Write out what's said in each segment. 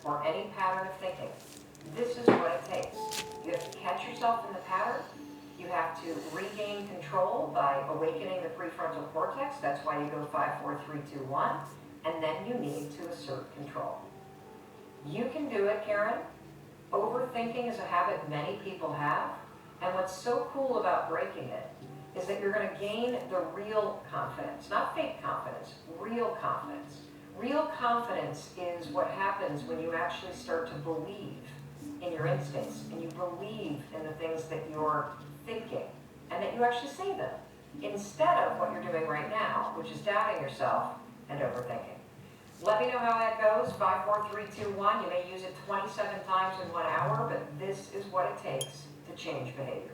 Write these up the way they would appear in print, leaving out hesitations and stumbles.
or any pattern of thinking, this is what it takes. You have to catch yourself in the pattern. You have to regain control by awakening the prefrontal cortex. That's why you go 5, 4, 3, 2, 1. And then you need to assert control. You can do it, Karen. Overthinking is a habit many people have. And what's so cool about breaking it is that you're going to gain the real confidence, not fake confidence, real confidence. Real confidence is what happens when you actually start to believe in your instincts and you believe in the things that you're thinking and that you actually say them instead of what you're doing right now, which is doubting yourself and overthinking. Let me know how that goes. 5, 4, 3, 2, 1. You may use it 27 times in 1 hour, but this is what it takes to change behavior.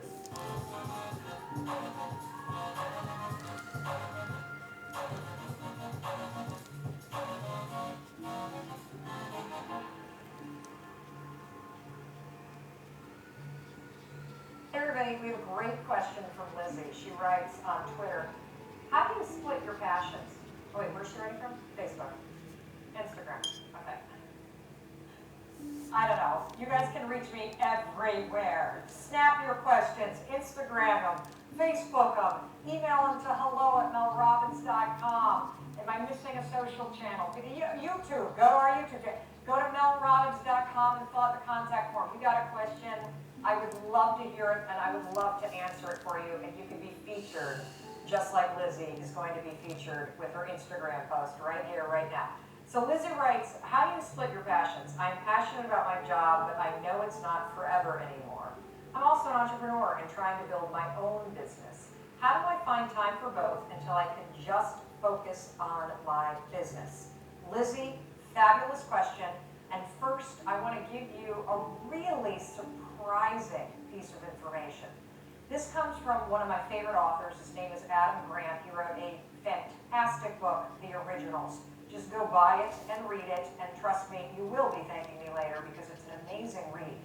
Hey everybody, we have a great question from Lizzie. She writes on Twitter, how do you split your passions? Oh wait, where's she writing from? Facebook. Instagram. Okay. I don't know. You guys can reach me everywhere. Snap your questions, Instagram them, Facebook them, email them to hello@melrobbins.com. Am I missing a social channel? YouTube. Go to our YouTube channel. Go to melrobbins.com and fill out the contact form. You got a question? I would love to hear it, and I would love to answer it for you, and you can be featured, just like Lizzie is going to be featured with her Instagram post right here, right now. So Lizzie writes, how do you split your passions? I'm passionate about my job, but I know it's not forever anymore. I'm also an entrepreneur and trying to build my own business. How do I find time for both until I can just focus on my business? Lizzie, fabulous question. And first, I want to give you a really surprising piece of information. This comes from one of my favorite authors. His name is Adam Grant. He wrote a fantastic book, The Originals. Just go buy it and read it, and trust me, you will be thanking me later because it's an amazing read.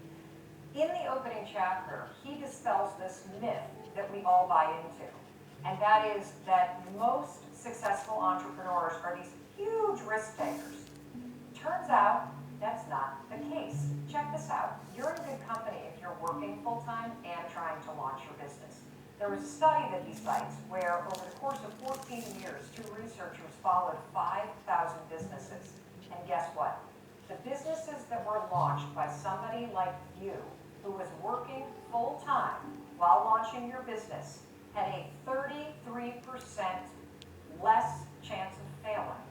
In the opening chapter, he dispels this myth that we all buy into, and that is that most successful entrepreneurs are these huge risk takers. Turns out, that's not the case. Check this out. You're in good company if you're working full-time and trying to launch your business. There was a study that he cites where over the course of 14 years, 2 researchers followed 5,000 businesses. And guess what? The businesses that were launched by somebody like you who was working full-time while launching your business had a 33% less chance of failing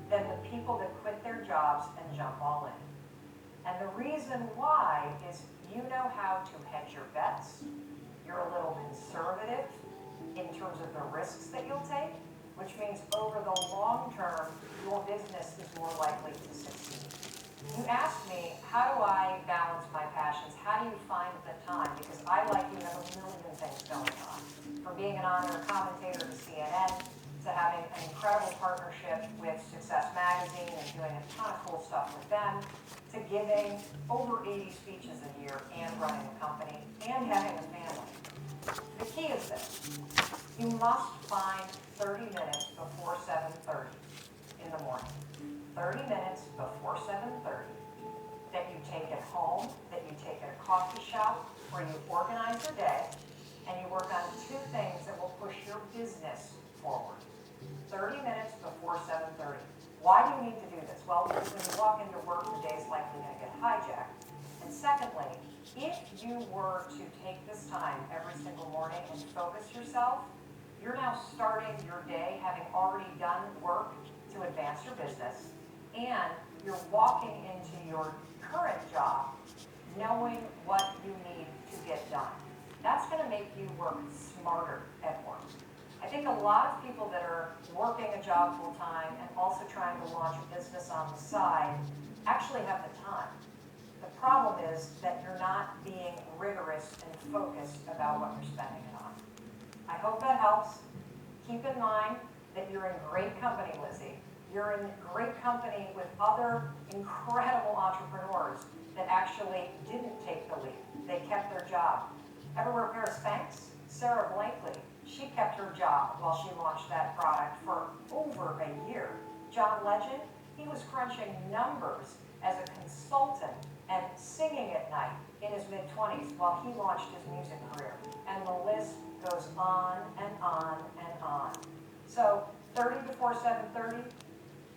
than the people that quit their jobs and jump all in. And the reason why is you know how to hedge your bets. You're a little conservative in terms of the risks that you'll take, which means over the long term, your business is more likely to succeed. You asked me, how do I balance my passions? How do you find the time? Because I, like you, have a million things going on. From being an on-air commentator to CNN, to having an incredible partnership with Success Magazine and doing a ton of cool stuff with them, to giving over 80 speeches a year and running a company and having a family. The key is this. You must find 30 minutes before 7:30 in the morning. 30 minutes before 7:30 that you take at home, that you take at a coffee shop, where you organize your day and you work on 2 things that will push your business forward. 30 minutes before 7:30. Why do you need to do this? Well, because when you walk into work, the day is likely going to get hijacked. And secondly, if you were to take this time every single morning and focus yourself, you're now starting your day having already done work to advance your business, and you're walking into your current job knowing what you need to get done. That's going to make you work smarter at work. I think a lot of people that are working a job full time and also trying to launch a business on the side actually have the time. The problem is that you're not being rigorous and focused about what you're spending it on. I hope that helps. Keep in mind that you're in great company, Lizzie. You're in great company with other incredible entrepreneurs that actually didn't take the leap. They kept their job. Ever wear a pair of Spanx? Sarah Blakely. She kept her job while she launched that product for over a year. John Legend, he was crunching numbers as a consultant and singing at night in his mid-20s while he launched his music career. And the list goes on and on and on. So 30 before 7:30,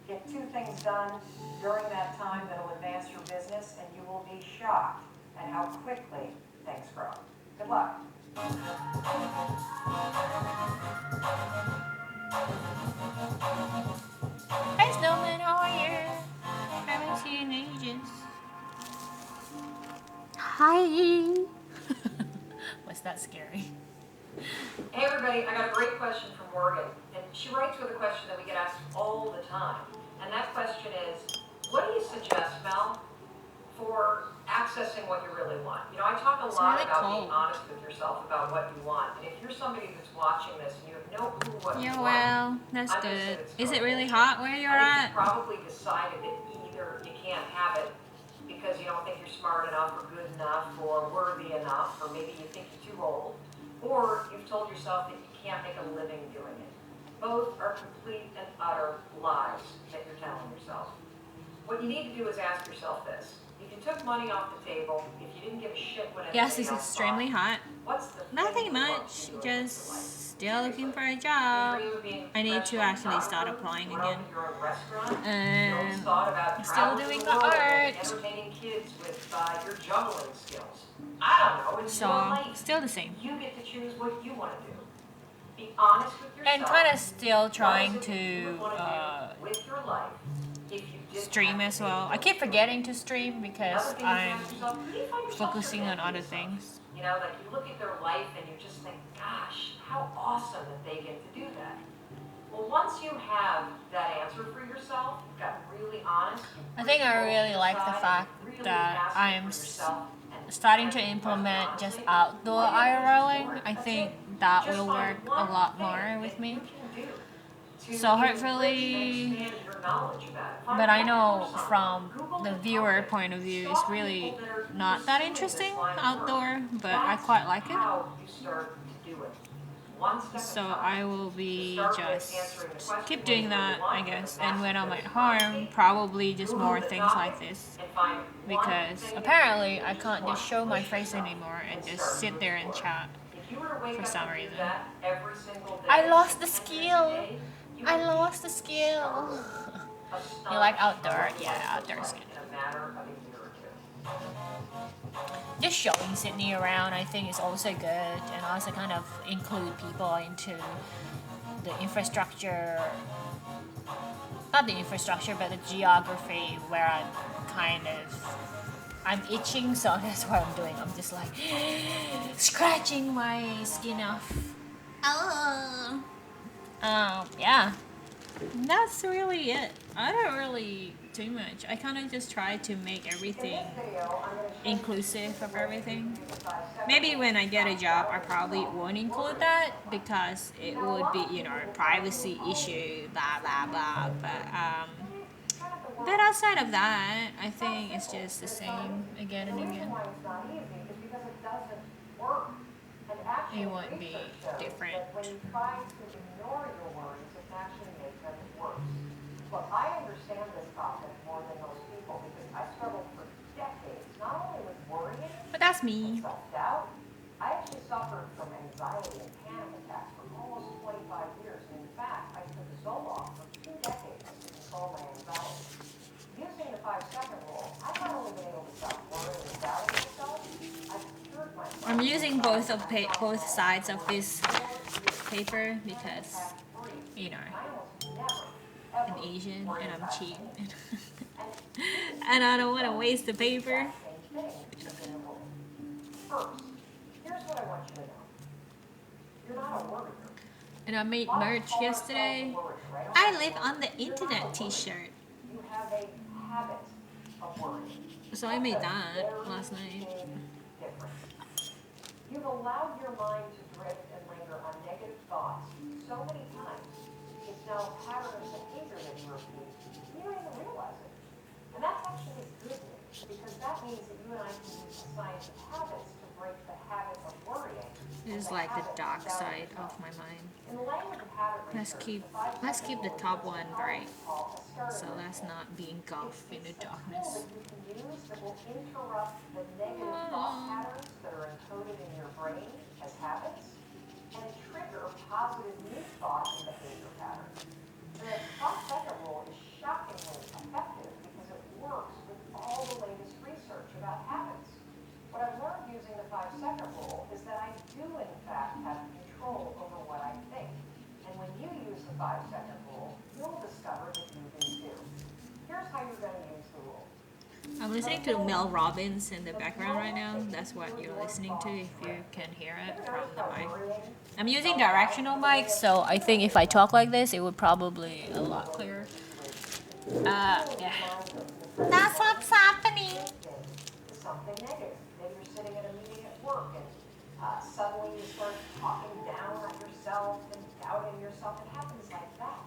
get 2 things done during that time that'll advance your business, and you will be shocked at how quickly things grow. Good luck. Hi Snowman, how are you? Haven't seen you in ages. Hi. Was that scary? Hey everybody, I got a great question from Morgan, and she writes with a question that we get asked all the time, and that question is, what do you suggest, Mel, for accessing what you really want? You know, I talk a lot about being honest with yourself about what you want, and if you're somebody that's watching this and you have no clue what you want, well, that's good. Is it really hot where you're at? You've probably decided that either you can't have it because you don't think you're smart enough or good enough or worthy enough, or maybe you think you're too old, or you've told yourself that you can't make a living doing it. Both are complete and utter lies that you're telling yourself. What you need to do is ask yourself this. If you took money off the table, if you didn't give a shit what anybody Yes, it's else extremely hot. what's the Nothing much, just still looking for a job. I need to actually start applying again. And still doing the art. Entertaining kids with your juggling skills. I don't know. So, still the same. You get to choose what you want to do. Be honest with yourself. And kind of still trying to with your life. Stream as well. I keep forgetting to stream because I'm focusing on other things. You know, like you look at their life and you just think, gosh, how awesome that they get to do that. Well, once you have that answer for yourself, you got really honest. I think I really like the fact that I'm starting to implement just outdoor IRLing. I think that will work a lot more with me. So hopefully, but I know from the viewer point of view, it's really not that interesting outdoor, but I quite like it. So I will be just keep doing that, I guess. And when I'm at home, probably just more things like this. Because apparently I can't just show my face anymore and just sit there and chat for some reason. I lost the skill. I lost the skill. You like outdoor? Yeah, outdoor is good. Just showing Sydney around, I think, is also good, and also kind of include people into the infrastructure, not the infrastructure, but the geography where I'm itching, so that's what I'm doing. I'm just like scratching my skin off. Oh. Yeah, that's really it. I don't really do much. I kind of just try to make everything inclusive of everything. Maybe when I get a job, I probably won't include that because it would be, you know, a privacy issue, blah, blah, blah. But outside of that, I think it's just the same again and again. It won't be different. Look, I understand this topic more than most people because I struggled for decades, not only with worrying, but that's me. Self-doubt. I actually suffered from anxiety and panic attacks for almost 25 years. And in fact, I took Zoloft for 2 decades to control my anxiety. Using the 5-second rule, I've not only been able to stop worrying and doubting myself, I've cured myself. I'm using both sides of this paper because, you know, I'm Asian and I'm cheap. And I don't want to waste the paper. And I made merch yesterday. I live on the internet t-shirt. So I made that last night. You've allowed your mind to drift and linger on negative thoughts so many times. It's now a pattern of behavior that you repeat. You don't even realize it. And that's actually good news, because that means that you and I can use the science of habits to break the habit of worrying. This is is like the dark side of my mind. Let's keep the top one bright. So let's not be engulfed in the darkness. You can use that will interrupt the negative thought patterns that are encoded in your brain as habits and trigger positive new thought and behavior patterns. The 5-second rule is shockingly effective because it works with all the latest research about habits. What I've learned using the 5-second rule is that I do in fact have control over what I think. And when you use the 5-second rule, you'll discover that you do too. Here's how you're going to use the rule. I'm listening to Mel Robbins in the background right now. That's what you're listening to if you can hear it from the mic. I'm using directional mics, so I think if I talk like this, it would probably be a lot clearer. Yeah. That's what's happening. Something negative. Maybe you're sitting at a meeting at work and suddenly you start talking down on yourself and doubting yourself. It happens like that.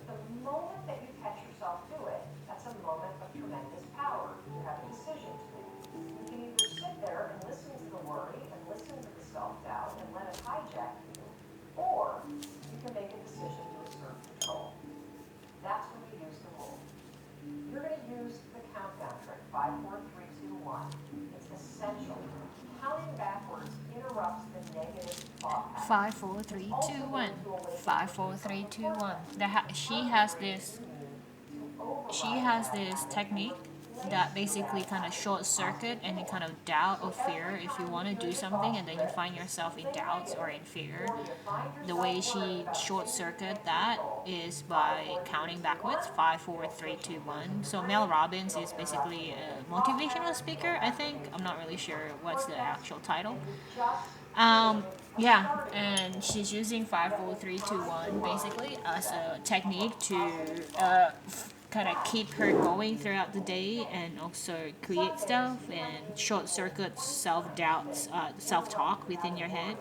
But the moment that you catch yourself do it, that's a moment of tremendous power. You have a decision to make. You can either sit there and listen to the worry and listen to the self-doubt and let it hijack you, or you can make a decision to assert control. That's when you use the rule. You're going to use the countdown trick, 5, 4, 3, 2, 1. It's essential. Counting backwards interrupts the negative thought pattern. 5, 4, 3, 2, 1. 5, 4, 3, 2, 1. She has this technique that basically kind of short circuit any kind of doubt or fear. If you want to do something and then you find yourself in doubts or in fear, the way she short circuit that is by counting backwards, 5, 4, 3, 2, 1. So Mel Robbins is basically a motivational speaker, I think. I'm not really sure what's the actual title. Yeah, and she's using 5, 4, 3, 2, 1 basically as a technique to kind of keep her going throughout the day and also create stuff and short circuit self-doubts, self-talk within your head.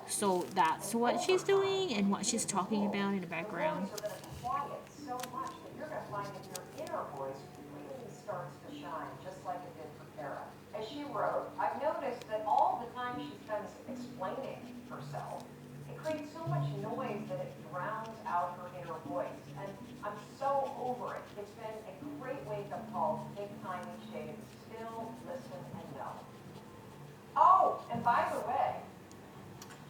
So that's what she's doing and what she's talking about in the background. So much that you're going to find that your inner voice really starts to shine, just like it did for Kara. As she wrote, I've noticed that all the time she spends explaining herself, it creates so much noise that it drowns out her inner voice. And I'm so over it. It's been a great wake-up call to take time each day to be still, listen, and know. Oh, and by the way,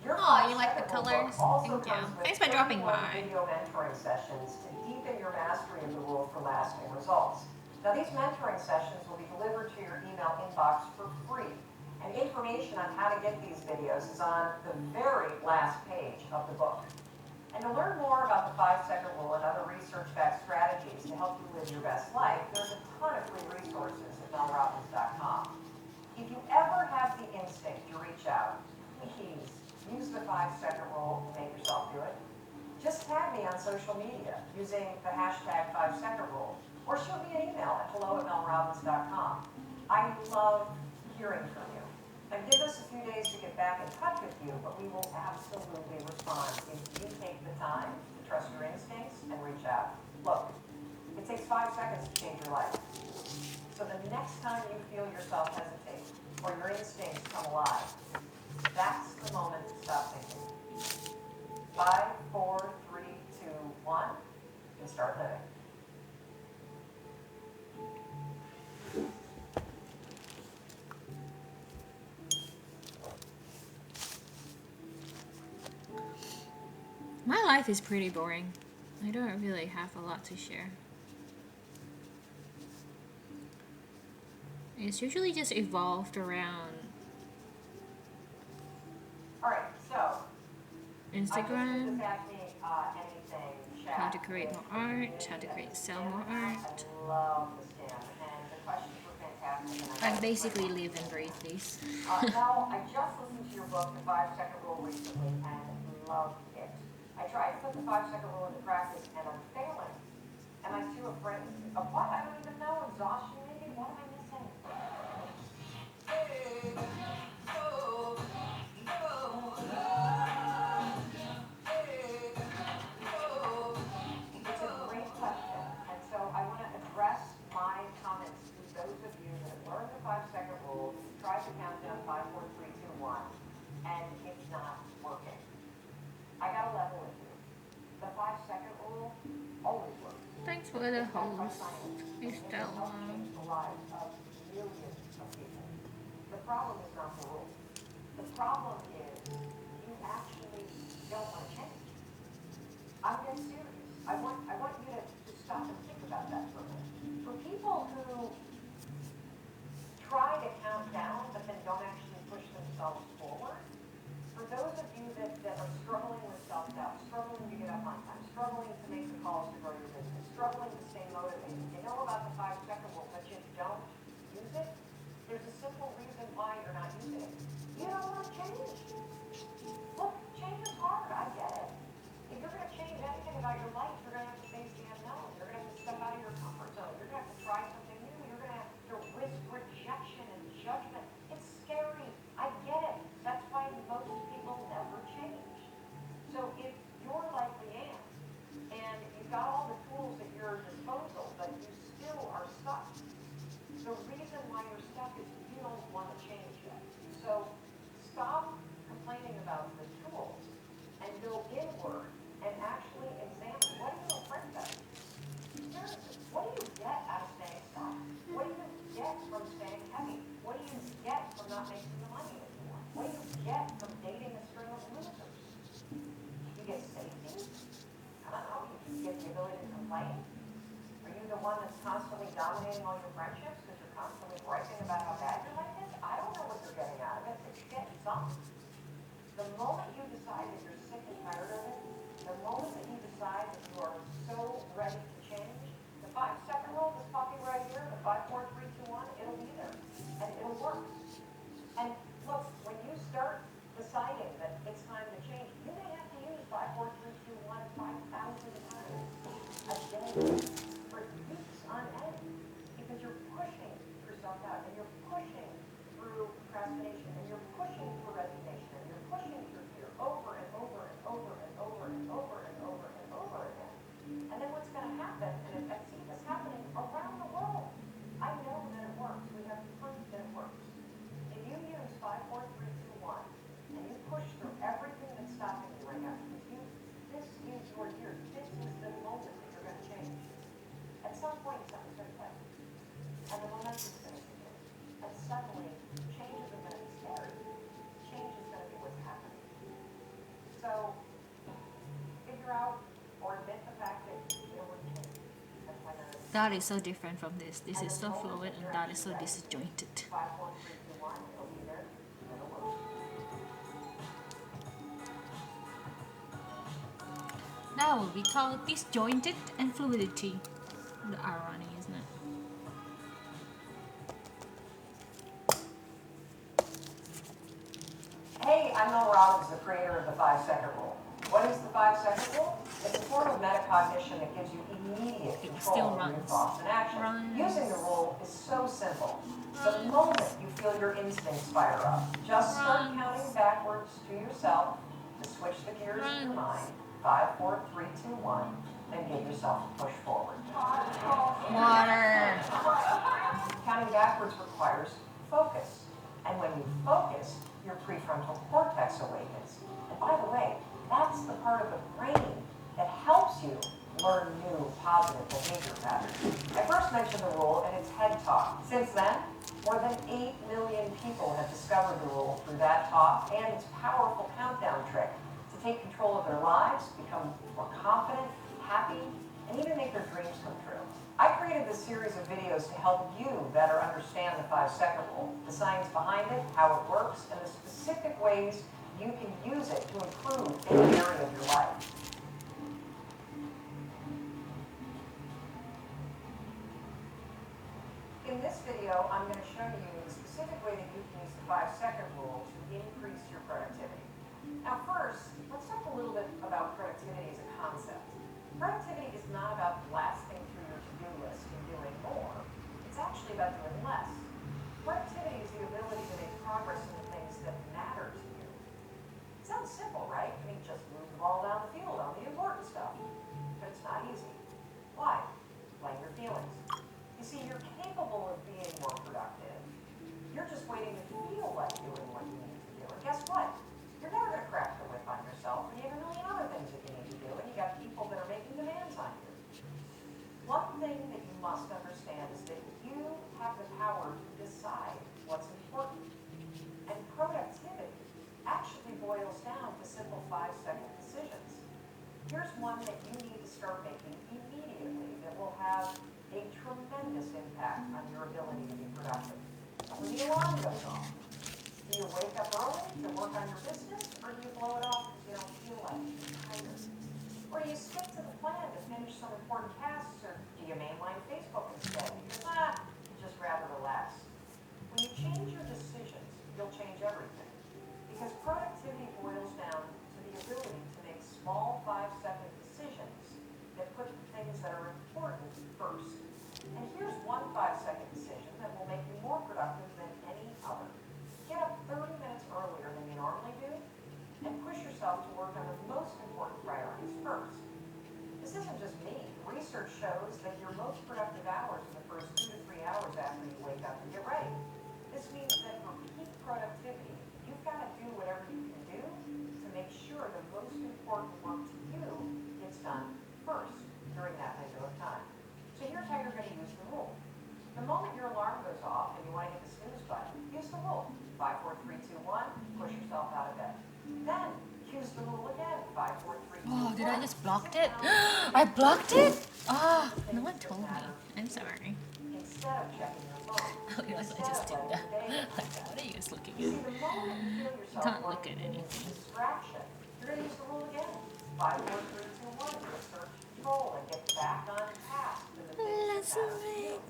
Oh, you like the colors? Thank you. Thanks for dropping by. Video mentoring sessions to deepen your mastery of the rule for lasting results. Now, these mentoring sessions will be delivered to your email inbox for free. And information on how to get these videos is on the very last page of the book. And to learn more about the 5-second rule and other research-backed strategies to help you live your best life, there's a ton of free resources at melrobbins.com. If you ever have the instinct to reach out, please use the 5-second rule to make yourself do it. Just tag me on social media using the hashtag 5-second rule, or shoot me an email at hello@melrobbins.com. I love hearing from you. And give us a few days to get back in touch with you, but we will absolutely respond if you take the time to trust your instincts and reach out. Look, it takes 5 seconds to change your life. So the next time you feel yourself hesitate or your instincts come alive, that's the moment to stop thinking. 5, 4, 3, 2, 1, and start living. My life is pretty boring. I don't really have a lot to share. It's usually just evolved around Instagram, how to create more art, how to sell more art. I basically live and breathe these. Now, I just listened to your book, The 5-Second Rule, recently and loved it. I tried to put the 5-second rule into practice and I'm failing. Am I too afraid of what? I don't even know. Exhaustion maybe? What am I missing? It's a great question. And so I want to address my comments to those of you that have learned the 5-second rule, tried to count down 5, 4, 3, 2, 1, and it's at the In fact, by host. science, He's it can still help change the lives of millions of people. The problem is not the rule. The problem is you actually don't want to change. I'm dead serious. I want you to stop and think about that for a minute. For people who try to count down but then don't actually push themselves forward, for those of you that are struggling with self-doubt, struggling to get up on time, struggling to make the calls to grow your business, struggling to stay motivated, you know about the 5-second rule, but you don't use it, there's a simple reason why you're not using it. You don't want to change. Look, change is hard, I get it. If you're going to change anything about your life, you're going to have to face the unknown. You're going to have to step out of your comfort zone. You're going to have to try something new. You're going to have to risk rejection and judgment. It's scary. I get it. That's why most people never change. So if you're like Leanne, and you've got all the tools at your disposal, but you still are stuck, the reason why you're stuck is you don't want to change yet. So stop complaining about the tools and go inward and actually examine, what are you afraid of? Seriously, what do you get out of staying stuck? What do you get from staying heavy? What do you get from not making the money that you want? What do you get from dating a string of losers? You get safety? I don't know, you get the ability to complain? Are you the one that's constantly dominating all your friendships because you're constantly griping about how bad your life is? I don't know what you're getting out of it, but you're getting something. The moment you decide that you're sick and tired of it, the moment that you decide that you are so ready to change, the 5-second rule is fucking right here, the 5, 4, 3, 2, 1, it'll be there, and it'll work. And look, when you start deciding that it's time to change, you may have to use 5, 4, 3, 2, 1 5,000 times a day for weeks on end, because you're pushing yourself out, and you're pushing through procrastination, and you're pushing through resignation, and you're pushing through fear over and over and over and over and over and over and over again. And then what's going to happen, and I see this happening around the world. I know that it works. We have proof that it works. If you use 5, 4, 3, 2, 1, and you push through everything that's stopping you right now, because this is your year. This is the moment that you're going to change. At some point, something's going to click, and the momentum's going to begin. And suddenly, change isn't going to be scary. Change is going to be what's happening. So, figure out or admit the fact that you don't want to change. That's why none of this. That is so different from this. This is so fluid and that is so disjointed. 5, 4, 3, 2, 1, it'll be there, and it'll work. That would be called disjointed and fluidity. The irony, isn't it? Hey, I'm Mel Robbins, the creator of the 5-second rule. What is the 5-second rule? It's a form of metacognition that gives you immediate It control still over your runs. thoughts and actions. Runs. Using the rule is so simple. The moment you feel your instincts fire up, just start Runs. counting backwards to yourself to switch the gears in your mind. 5, 4, 3, 2, 1, and give yourself a push forward. Water. Counting backwards requires focus. And when you focus, your prefrontal cortex awakens. And by the way, that's the part of the brain that helps you learn new positive behavior patterns. I first mentioned the rule in its TED Talk. Since then, more than 8 million people have discovered the rule through that talk and its powerful countdown trick to take control of their lives, become more confident, happy, and even make their dreams come true. I created this series of videos to help you better understand the 5-second rule, the science behind it, how it works, and the specific ways you can use it to improve any area of your life. In this video, I'm going to show you the specific way that you can use the 5-second rule to increase your productivity. Now first, let's talk a little bit about productivity as a concept. Productivity is not about blasting through your to-do list and doing more. It's actually about doing less. Productivity is the ability to make progress in the things that matter to you. It sounds simple, right? I mean, just move the ball down the field on the important stuff. But it's not easy. Why? Blame your feelings. You see, you're capable of being more productive. You're just waiting to feel like doing what you need to do. And guess what? You're never going to crack the whip on yourself, and you have a million other things that you need to do, and you got people that are making demands on you. One Here's one that you need to start making immediately that will have a tremendous impact on your ability to be productive. When the alarm goes off, do you wake up early to work on your business, or do you blow it off because you don't feel like it, you're tired? Or do you stick to the plan to finish some important tasks, or do you mainline Facebook instead because, you'd just rather relax? When you change your decisions, you'll change everything. Because productivity boils down to the ability to make small 5-second decisions that put the things that are important first. And here's one 5-second decision that will make you more productive than any other. Get up 30 minutes earlier than you normally do, and push yourself to work on the most important priorities first. This isn't just me. Research shows that your most productive hours are the first 2 to 3 hours after you wake up and get ready. This means that for peak productivity, you've got to do whatever you can do to make sure the most important work to you gets done first during that window of time. So here's how you're going to use the rule. The moment your alarm goes off and you want to hit the snooze button, use the rule. 5, 4, 3, 2, 1, push yourself out of bed. Then use the rule again. 5, 4, 3, 2, 1. Oh, did I just blocked it? I blocked it? Oh, no one told me. I'm sorry. Instead of checking your phone. I realized I just did that. Like, what are you guys looking See, at? the moment you feel yourself Can't look wanting at to anything. use distraction, you're going to use the rule again. 5, 4, 3, 2, 1. Research control and get back on task to the things that matter to you.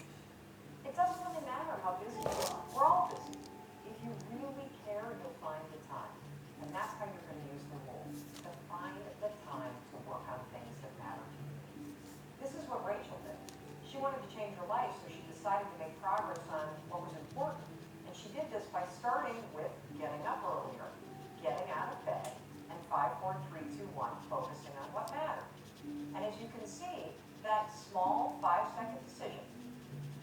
It doesn't really matter how busy you are. We're all busy. If you really care, you'll find the time. And that's how you're going to use the rule, to find the time to work on things that matter to you. This is what Rachel did. She wanted to change her life, so she decided to make progress on what was important. And she did this by starting with getting up earlier, getting out of bed, and 5, 4, 3, 2, 1, focusing on what mattered. And as you can see, that small 5-second decision,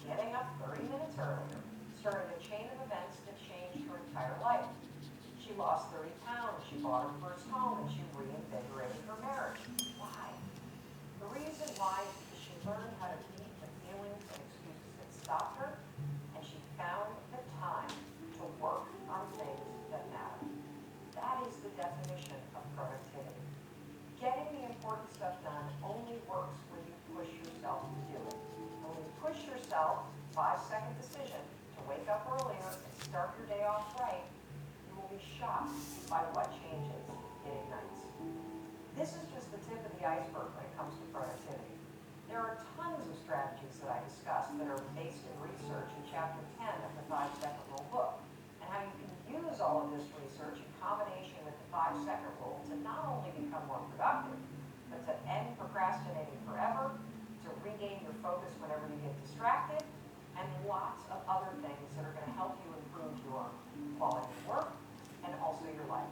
getting up 30 minutes earlier, started a chain of events that changed her entire life. She lost 30 pounds, she bought her first home, and she reinvigorated her marriage. Why? The reason why is because she learned how to beat the feelings and excuses that stopped her, and she found the time to work on things that matter. That is the definition of productivity. Getting the important stuff done only works when you push yourself to do it. When you push yourself, 5-second decision, to wake up earlier and start your day off right, you will be shocked by what changes it ignites. This is just the tip of the iceberg when it comes to productivity. There are tons of strategies that I discussed that are based in research in Chapter 10 of the 5-second rule book, and how you can use all of this research in combination with the 5-second rule to not only become more productive, but to end procrastinating forever, to regain your focus whenever you get distracted, and lots of other things that are going to help you improve your quality of work and also your life.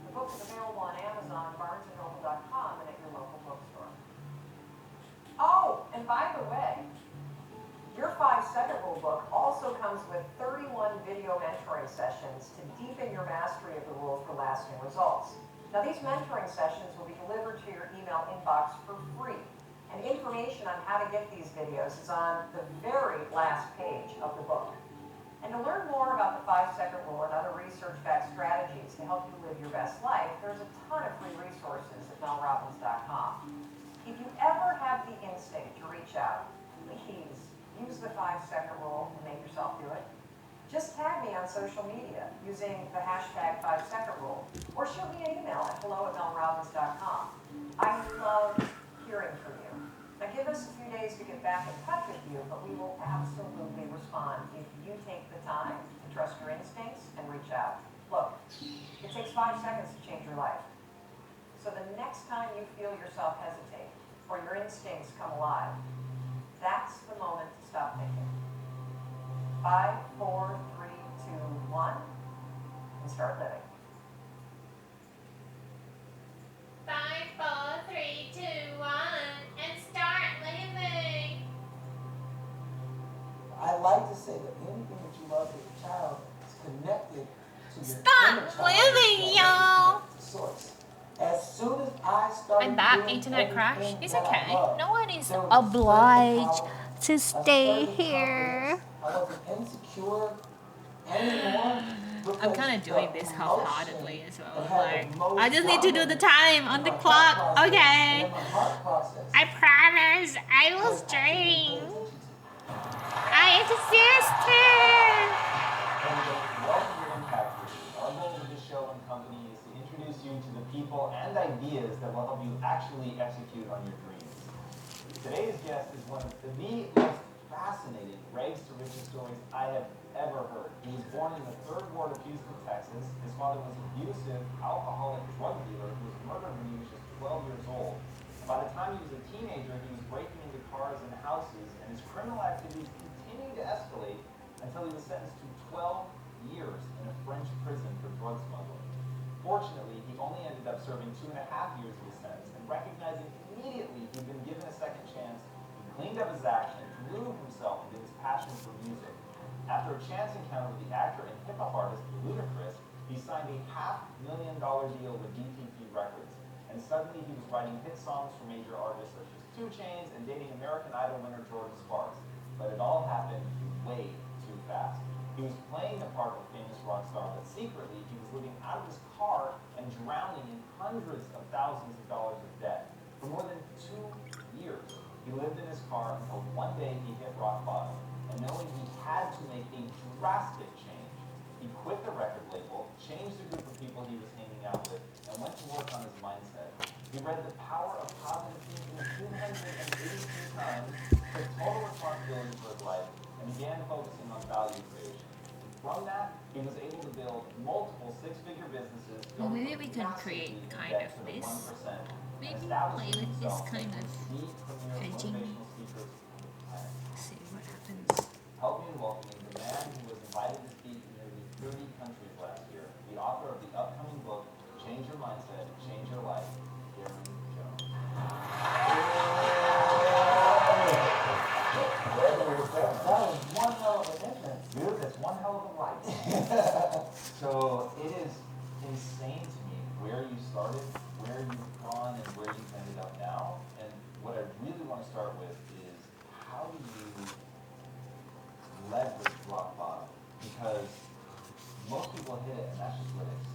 The book is available on Amazon, BarnesandNoble.com, and at your local bookstore. Oh, and by the way, your 5-second rule book also comes with 31 video mentoring sessions to deepen your mastery of the rules for lasting results. Now, these mentoring sessions will be delivered to your email inbox for free. And information on how to get these videos is on the very last page of the book. And to learn more about the 5-second rule and other research-backed strategies to help you live your best life, there's a ton of free resources at melrobbins.com. If you ever have the instinct to reach out, please use the 5-second rule and make yourself do it. Just tag me on social media using the hashtag 5-second rule, or shoot me an email at hello@melrobbins.com. I love hearing from you. Now give us a few days to get back in touch with you, but we will absolutely respond if you take the time to trust your instincts and reach out. Look, it takes 5 seconds to change your life. So the next time you feel yourself hesitate or your instincts come alive, that's the moment to stop thinking. 5, 4, 3, 2, 1, and start living. 5, 4, 3, 2, 1, and start living. I like to say that anything that you love as a child is connected to your Stop inner child living, that y'all. is the source. As soon as I started I'm back. doing Internet crash. everything It's that I okay. loved, No one is there was a surge of obliged power, to a stay surge of here. confidence. I wasn't insecure anymore. I'm kind of doing this half-heartedly as well. Like, I just need to do the time on the clock. Okay. I promise I will stream. I insisted. Welcome to Impact Group. Our goal with this show and company is to introduce you to the people and ideas that will help you actually execute on your dreams. Today's guest is one of the most fascinating rags to riches stories I have ever heard. He was born in the 3rd Ward of Houston, Texas. His father was an abusive, alcoholic drug dealer who was murdered when he was just 12 years old. By the time he was a teenager, he was breaking into cars and houses, and his criminal activities continued to escalate until he was sentenced to 12 years in a French prison for drug smuggling. Fortunately, he only ended up serving 2.5 years of his sentence, and recognizing immediately he'd been given a second chance, he cleaned up his act and grew himself into his passion for music. After a chance encounter with the actor and hip-hop artist Ludacris, he signed a $500,000 deal with DPP Records, and suddenly he was writing hit songs for major artists such as 2 Chainz and dating American Idol winner Jordan Sparks. But it all happened way too fast. He was playing the part of a famous rock star, but secretly he was living out of his car and drowning in hundreds of thousands of dollars of debt. For more than 2 years, he lived in his car until one day he hit rock bottom. And knowing he had to make a drastic change, he quit the record label, changed the group of people he was hanging out with, and went to work on his mindset. He read The Power of Positive Thinking 282 times, took total responsibility for his life, and began focusing on value creation. From that, he was able to build multiple 6-figure businesses. Well, maybe we can create kind of this. Maybe play with this kind of hedging. See what happens. Help me in welcoming the man who was invited to speak in nearly 30 countries last year, the author of the upcoming book, Change Your Mindset, Change Your Life, Darren Jones. That was one hell of an entrance. Dude, that's one hell of a life. So it is insane to me where you started, where you've gone, and where you've ended up now. And what I really want to start with is how do you leverage rock bottom? Because most people hit it and that's just what it is.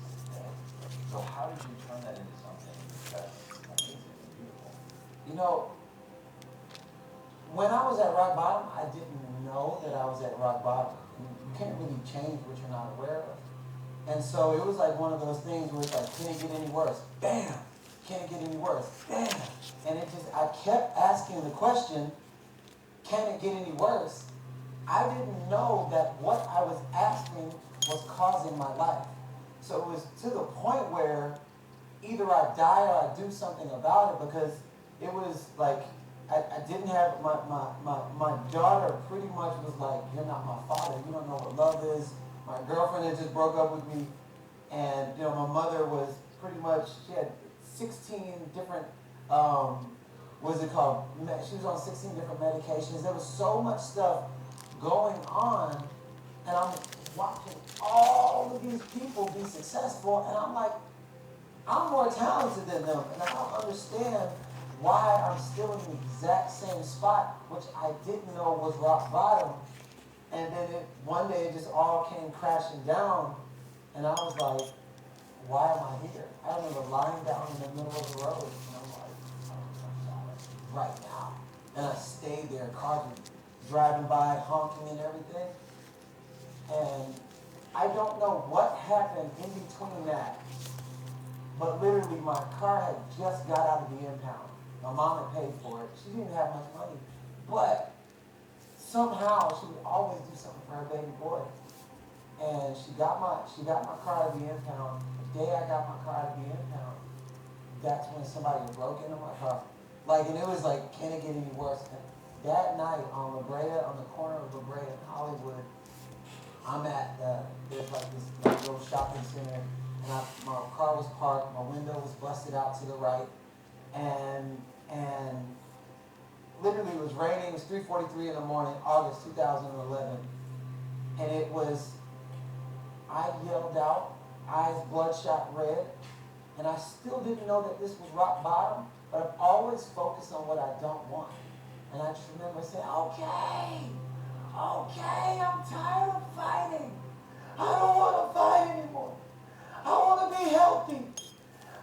So how did you turn that into something that's amazing and beautiful? You know, when I was at rock bottom, I didn't know that I was at rock bottom. You can't really change what you're not aware of. And so it was like one of those things where it's like, can it get any worse? Bam! Can it get any worse? Bam! And it just, I kept asking the question, can it get any worse? I didn't know that what I was asking was causing my life. So it was to the point where either I die or I do something about it, because it was like, I didn't have, my daughter pretty much was like, you're not my father, you don't know what love is. My girlfriend had just broke up with me, and you know, my mother was pretty much, she had 16 different, what is it called? She was on 16 different medications. There was so much stuff going on, and I'm watching all of these people be successful, and I'm like, I'm more talented than them, and I don't understand why I'm still in the exact same spot, which I didn't know was rock bottom. And then one day it just all came crashing down, and I was like, why am I here? I remember lying down in the middle of the road, and I'm like, right now. And I stayed there, cars were driving by, honking and everything. And I don't know what happened in between that, but literally my car had just got out of the impound. My mom had paid for it. She didn't have much money, but somehow she would always do something for her baby boy. And she got my car out of the impound. The day I got my car out of the impound, that's when somebody broke into my car. Like, and it was like, can it get any worse? And that night on La Brea, on the corner of La Brea in Hollywood, I'm at, there's like this little shopping center, and my car was parked, my window was busted out to the right, and literally it was raining. It was 3:43 in the morning, August 2011, and it was, I yelled out, eyes bloodshot red, and I still didn't know that this was rock bottom, but I've always focused on what I don't want. And I just remember saying, okay, I'm tired of fighting. I don't want to fight anymore. I want to be healthy.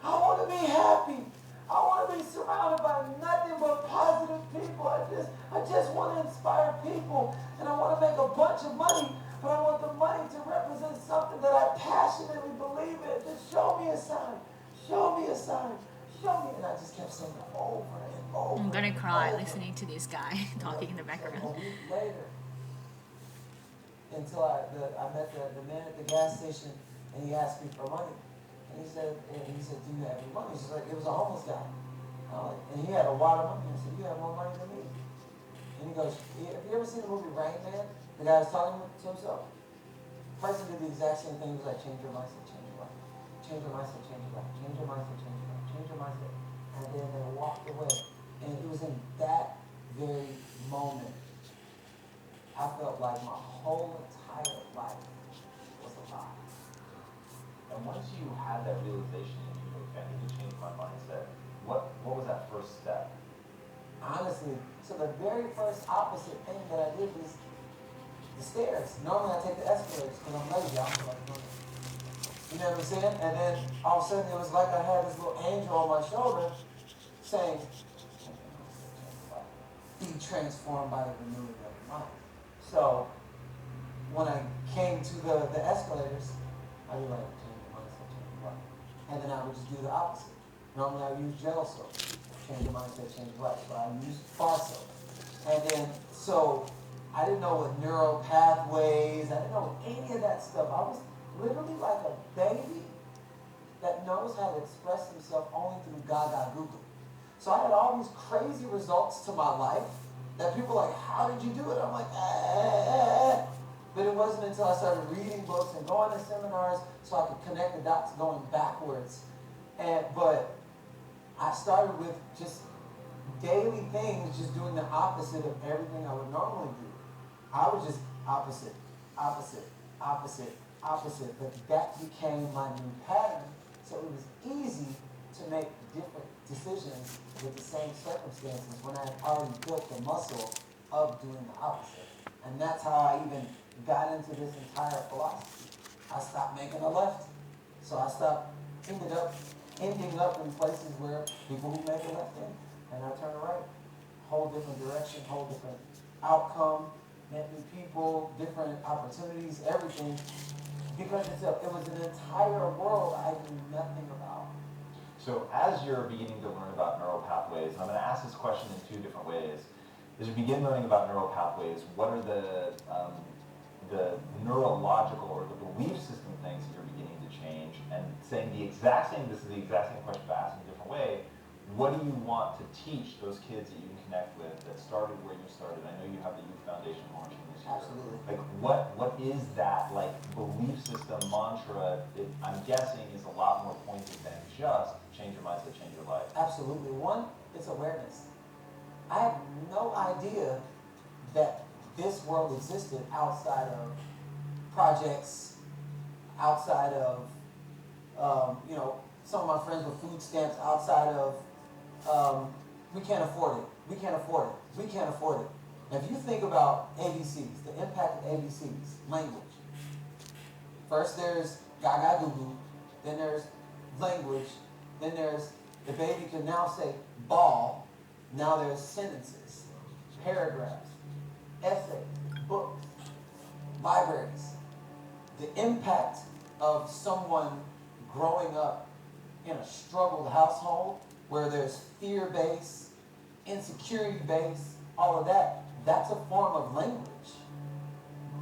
I want to be happy. I want to be surrounded by nothing but positive people. I just want to inspire people, and I want to make a bunch of money, but I want the money to represent something that I passionately believe in. Just show me a sign. Show me a sign. Show me. And I just kept saying it over and over. I'm gonna and cry over. listening to this guy talking in the background. A week later, until I met the man at the gas station, and he asked me for money. And he said, do you have any money? She's like, it was a homeless guy. And he had a wad of money. I said, you have more money than me. And he goes, have you ever seen the movie Rain Man? The guy was talking to himself. The person did the exact same thing. He was like, change your mindset, change your life. Change your mindset, change your life. Change your mindset, change your life. Change your mindset. And then they walked away. And it was in that very moment, I felt like my whole entire life was a lie. And once you had that realization and you go, okay, I need to change my mindset, what was that first step? Honestly, so the very first opposite thing that I did was the stairs. Normally I take the escalators because I'm lazy. I don't like doing it. You know what I'm saying? And then all of a sudden it was like I had this little angel on my shoulder saying, be transformed by the renewing of your mind. So when I came to the escalators, I'd be like, change your mindset, change your life. And then I would just do the opposite. Normally I would use gel soap. Change your mindset, change your life. But I use bar soap. And then, so I didn't know what neural pathways, I didn't know any of that stuff. I was literally like a baby that knows how to express himself only through Gaga Google. So I had all these crazy results to my life that people were like, how did you do it? I'm like, But it wasn't until I started reading books and going to seminars so I could connect the dots going backwards. But I started with just daily things, just doing the opposite of everything I would normally do. I was just opposite, opposite, opposite, opposite. But that became my new pattern. So it was easy to make different decisions with the same circumstances when I had already built the muscle of doing the opposite. And that's how I even got into this entire philosophy. I stopped making a left. So I ending up in places where people who make a left in, and I turn right. Whole different direction, whole different outcome, met new people, different opportunities, everything. Because it was an entire world I knew nothing about. So as you're beginning to learn about neural pathways, and I'm going to ask this question in two different ways. As you begin learning about neural pathways, what are the neurological or the belief system things that you're beginning to change? And saying this is the exact same question but asked in a different way. What do you want to teach those kids that you can connect with that started where you started? I know you have the Youth Foundation launching this year. Absolutely. Like what is that like belief system mantra that I'm guessing is a lot more pointed than just change your mindset, change your life? Absolutely. One, it's awareness. I had no idea that this world existed outside of projects, outside of, some of my friends with food stamps, outside of, we can't afford it, we can't afford it, we can't afford it. Now, if you think about ABCs, the impact of ABCs, language. First there's Gaga Goo, then there's language, then there's the baby can now say ball, now there's sentences, paragraphs, essays, books, libraries. The impact of someone growing up in a struggled household where there's fear-based, insecurity-based, all of that, that's a form of language.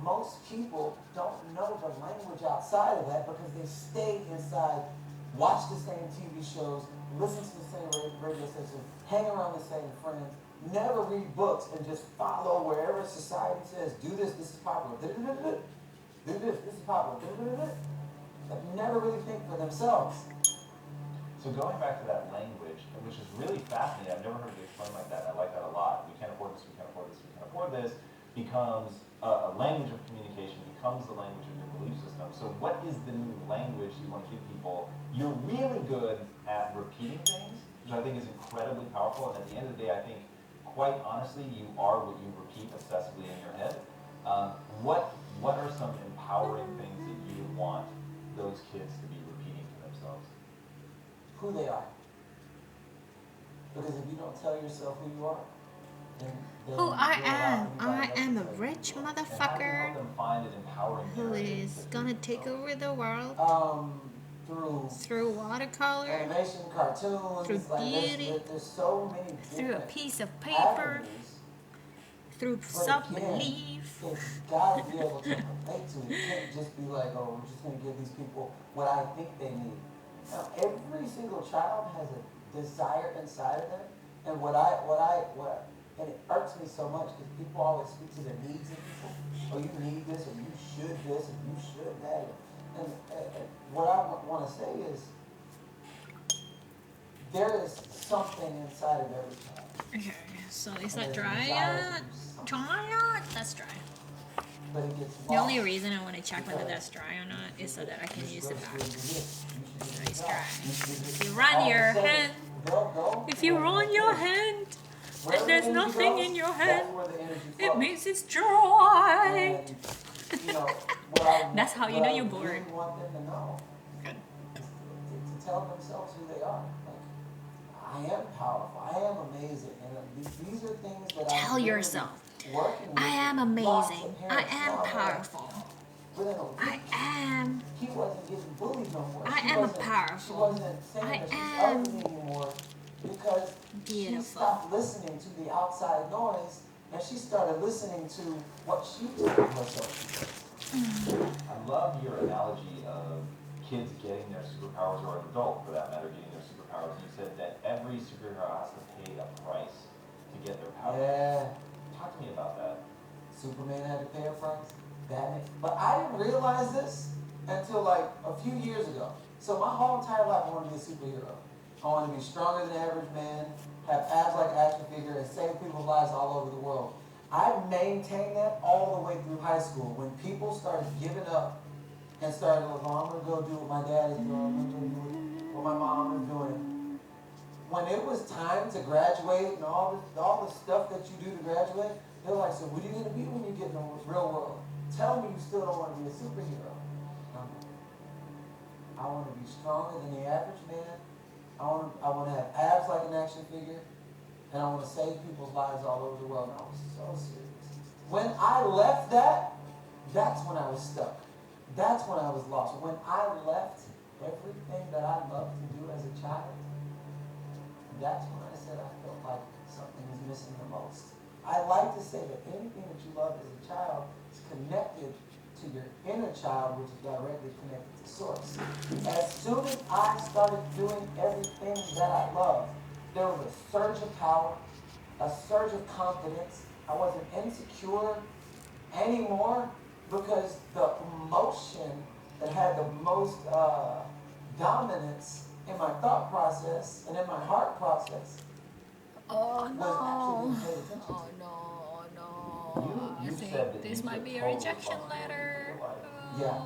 Most people don't know the language outside of that because they stay inside, watch the same TV shows, listen to the same radio stations, hang around the same friends, never read books, and just follow wherever society says, do this, this is popular, do this is popular, but never really think for themselves. So going back to that language, which is really fascinating, I've never heard it explained like that. I like that a lot. We can't afford this, we can't afford this, we can't afford this, becomes a language of communication, becomes the language of your belief system. So what is the new language you want to give people? You're really good at repeating things, which I think is incredibly powerful. And at the end of the day, I think, quite honestly, you are what you repeat obsessively in your head. What are some empowering things that want those kids to be repeating to themselves? Who they are. Because if you don't tell yourself who you are, then Who I you'll allow am. anybody I else to am a tell you rich who you are. And how do you motherfucker help them find an empowering who narrative is to feed gonna take themselves? over the world Through through watercolor, animation, cartoons, through like beauty, there's so many through a different piece of paper, avenues. through But self-belief. again, it's gotta be able to relate to it. It can't just be like, oh, we're just gonna give these people what I think they need. Now, every single child has a desire inside of them, and and it irks me so much because people always speak to the needs of people. Oh, you need this, or you should this, and you should that. And what I want to say is, there is something inside of every child. Okay, so is And that there's a dry desire yet? to do something, Dry yet? That's dry. but it gets The only lost. reason I want to check whether that's dry or not is so that I can use the back. It's dry. If you run your hand, if you run your hand, and there's nothing in your hand, it means it's dry. That's how you know you're bored. What I really want them to know Good. is to tell themselves who they are. Like, I am powerful. I am amazing. And these are things that Tell I'm yourself, working with I am lots of amazing. I parents am now. powerful. Within a I week, am. he wasn't getting bullied no more. I She am wasn't- powerful. She wasn't saying I that she's am ugly anymore because she beautiful. stopped listening to the outside noise and she started listening to what she told herself she was. I love your analogy of kids getting their superpowers, or an adult for that matter getting their superpowers. You said that every superhero has to pay a price to get their power. Yeah, Talk to me about that. Superman had to pay a price. Batman. But I didn't realize this until like a few years ago. So my whole entire life I wanted to be a superhero. I wanted to be stronger than the average man, have abs like an action figure, and save people's lives all over the world. I maintained that all the way through high school. When people started giving up and started going, oh, I'm going to go do what my dad is doing, I'm going to go do what my mom is doing. When it was time to graduate and all the stuff that you do to graduate, they're like, so what are you going to be when you get in the real world? Tell me you still don't want to be a superhero. I want to be stronger than the average man. I want to have abs like an action figure. And I want to save people's lives all over the world. And I was so serious. When I left that, that's when I was stuck. That's when I was lost. When I left everything that I loved to do as a child, that's when I said I felt like something was missing the most. I like to say that anything that you love as a child is connected to your inner child, which is directly connected to source. As soon as I started doing everything that I loved, there was a surge of power, a surge of confidence. I wasn't insecure anymore because the emotion that had the most dominance in my thought process and in my heart process Oh was no. actually being paid attention to. Oh no, no. I You think said that this you might took be a total rejection responsibility letter. for your life. Yeah.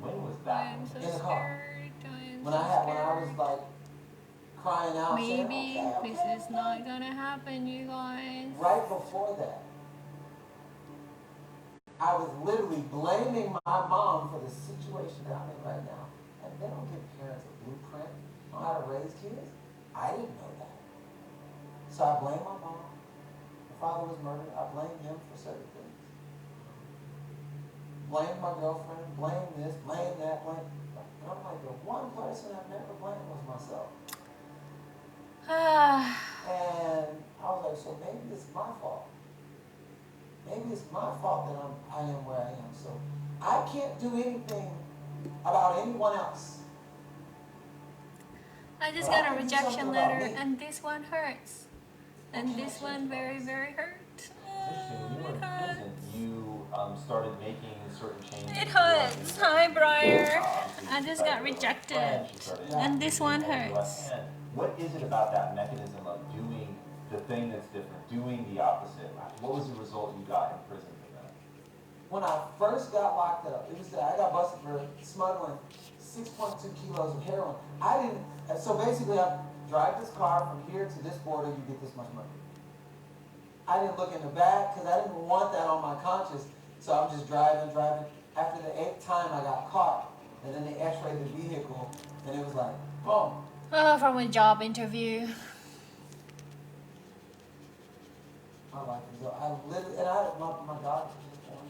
When was that? I'm so In the car. scared. When I was like crying out, saying, Maybe okay, this okay, is not gonna happen, you guys. right before that, I was literally blaming my mom for the situation that I'm in right now. And they don't give parents a blueprint on how to raise kids. I didn't know that. So I blame my mom. My father was murdered. I blame him for certain things. Blame my girlfriend, blame this, blame that, blame. And I'm like, the one person I've never blamed was myself. And I was like, so maybe it's my fault. Maybe it's my fault that I am where I am. So I can't do anything about anyone else. I just But I got a can do rejection something about letter, me. and this one hurts. And this one very, very hurt. When you were in It hurts. prison, you started making certain changes. It hurts. Hi, Briar. Obviously, I you just started got with a rejected. friend, you started And this one using only your left hurts. hand. What is it about that mechanism of doing the thing that's different, doing the opposite? What was the result you got in prison from that? When I first got locked up, I got busted for smuggling 6.2 kilos of heroin. So basically I drive this car from here to this border, you get this much money. I didn't look in the back because I didn't want that on my conscience. So I'm just driving. After the 8th time I got caught, And then they x-rayed the vehicle, and it was like, boom. From a job interview. My life is over. I literally, and my daughter was born.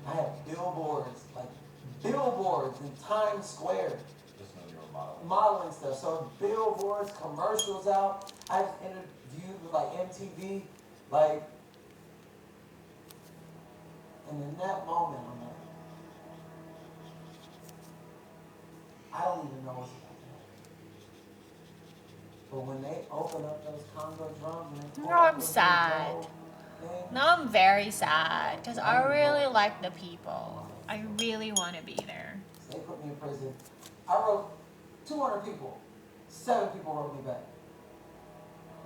I had billboards in Times Square. Just when you were modeling. Modeling stuff. So billboards, commercials out. I was interviewed with like MTV, like, and in that moment, I'm like, I don't even know what's about to happen. But when they open up those Congo drums and they pull No, out I'm those sad. little things, No, I'm very sad because I really like the people. I really want to be there. they put me in prison. I wrote 200 people. 7 people wrote me back.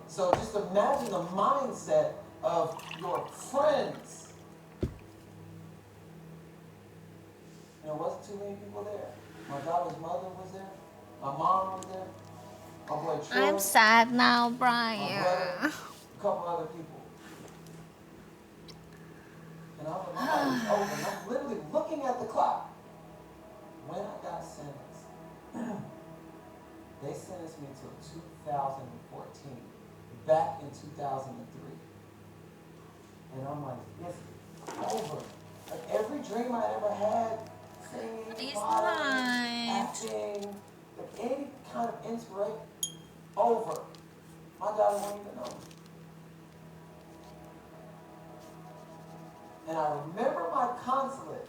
So just imagine the mindset of your friends. There wasn't too many people there. My daughter's mother was there. My mom was there. My boy Troy. I'm sad now, My Brian. brother. A couple other people. And I'm like, my life's over. And I'm literally looking at the clock. When I got sentenced, they sentenced me until 2014, back in 2003. And I'm like, it's over. Like every dream I ever had, singing, It's modeling, not. acting, like any kind of inspiration, over. My daughter won't even know. And I remember my consulate.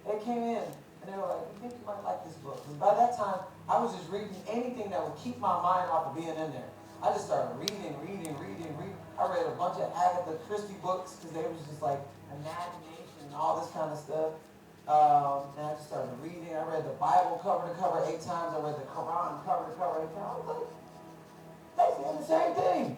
They came in and they were like, "We think you might like this book." And by that time, I was just reading anything that would keep my mind off of being in there. I just started reading. I read a bunch of Agatha Christie books because they was just like imagination and all this kind of stuff. And I just started reading. I read the Bible cover to cover 8 times. I read the Quran cover to cover 8 times. I was like, they saying the same thing.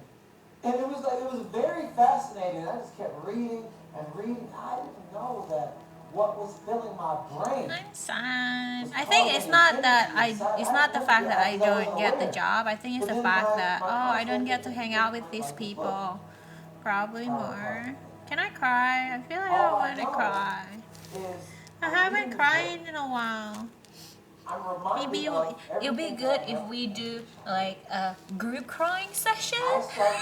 And it was very fascinating. I just kept reading and reading. I didn't know that what was filling my brain. I'm sad. I think it's not that it's not the fact that I don't get the job. I think it's the fact that I don't get to hang out with these people. Probably more. Can I cry? I feel like I want to cry. I haven't cried in a while. Maybe it'll be good if we do like a group crying session.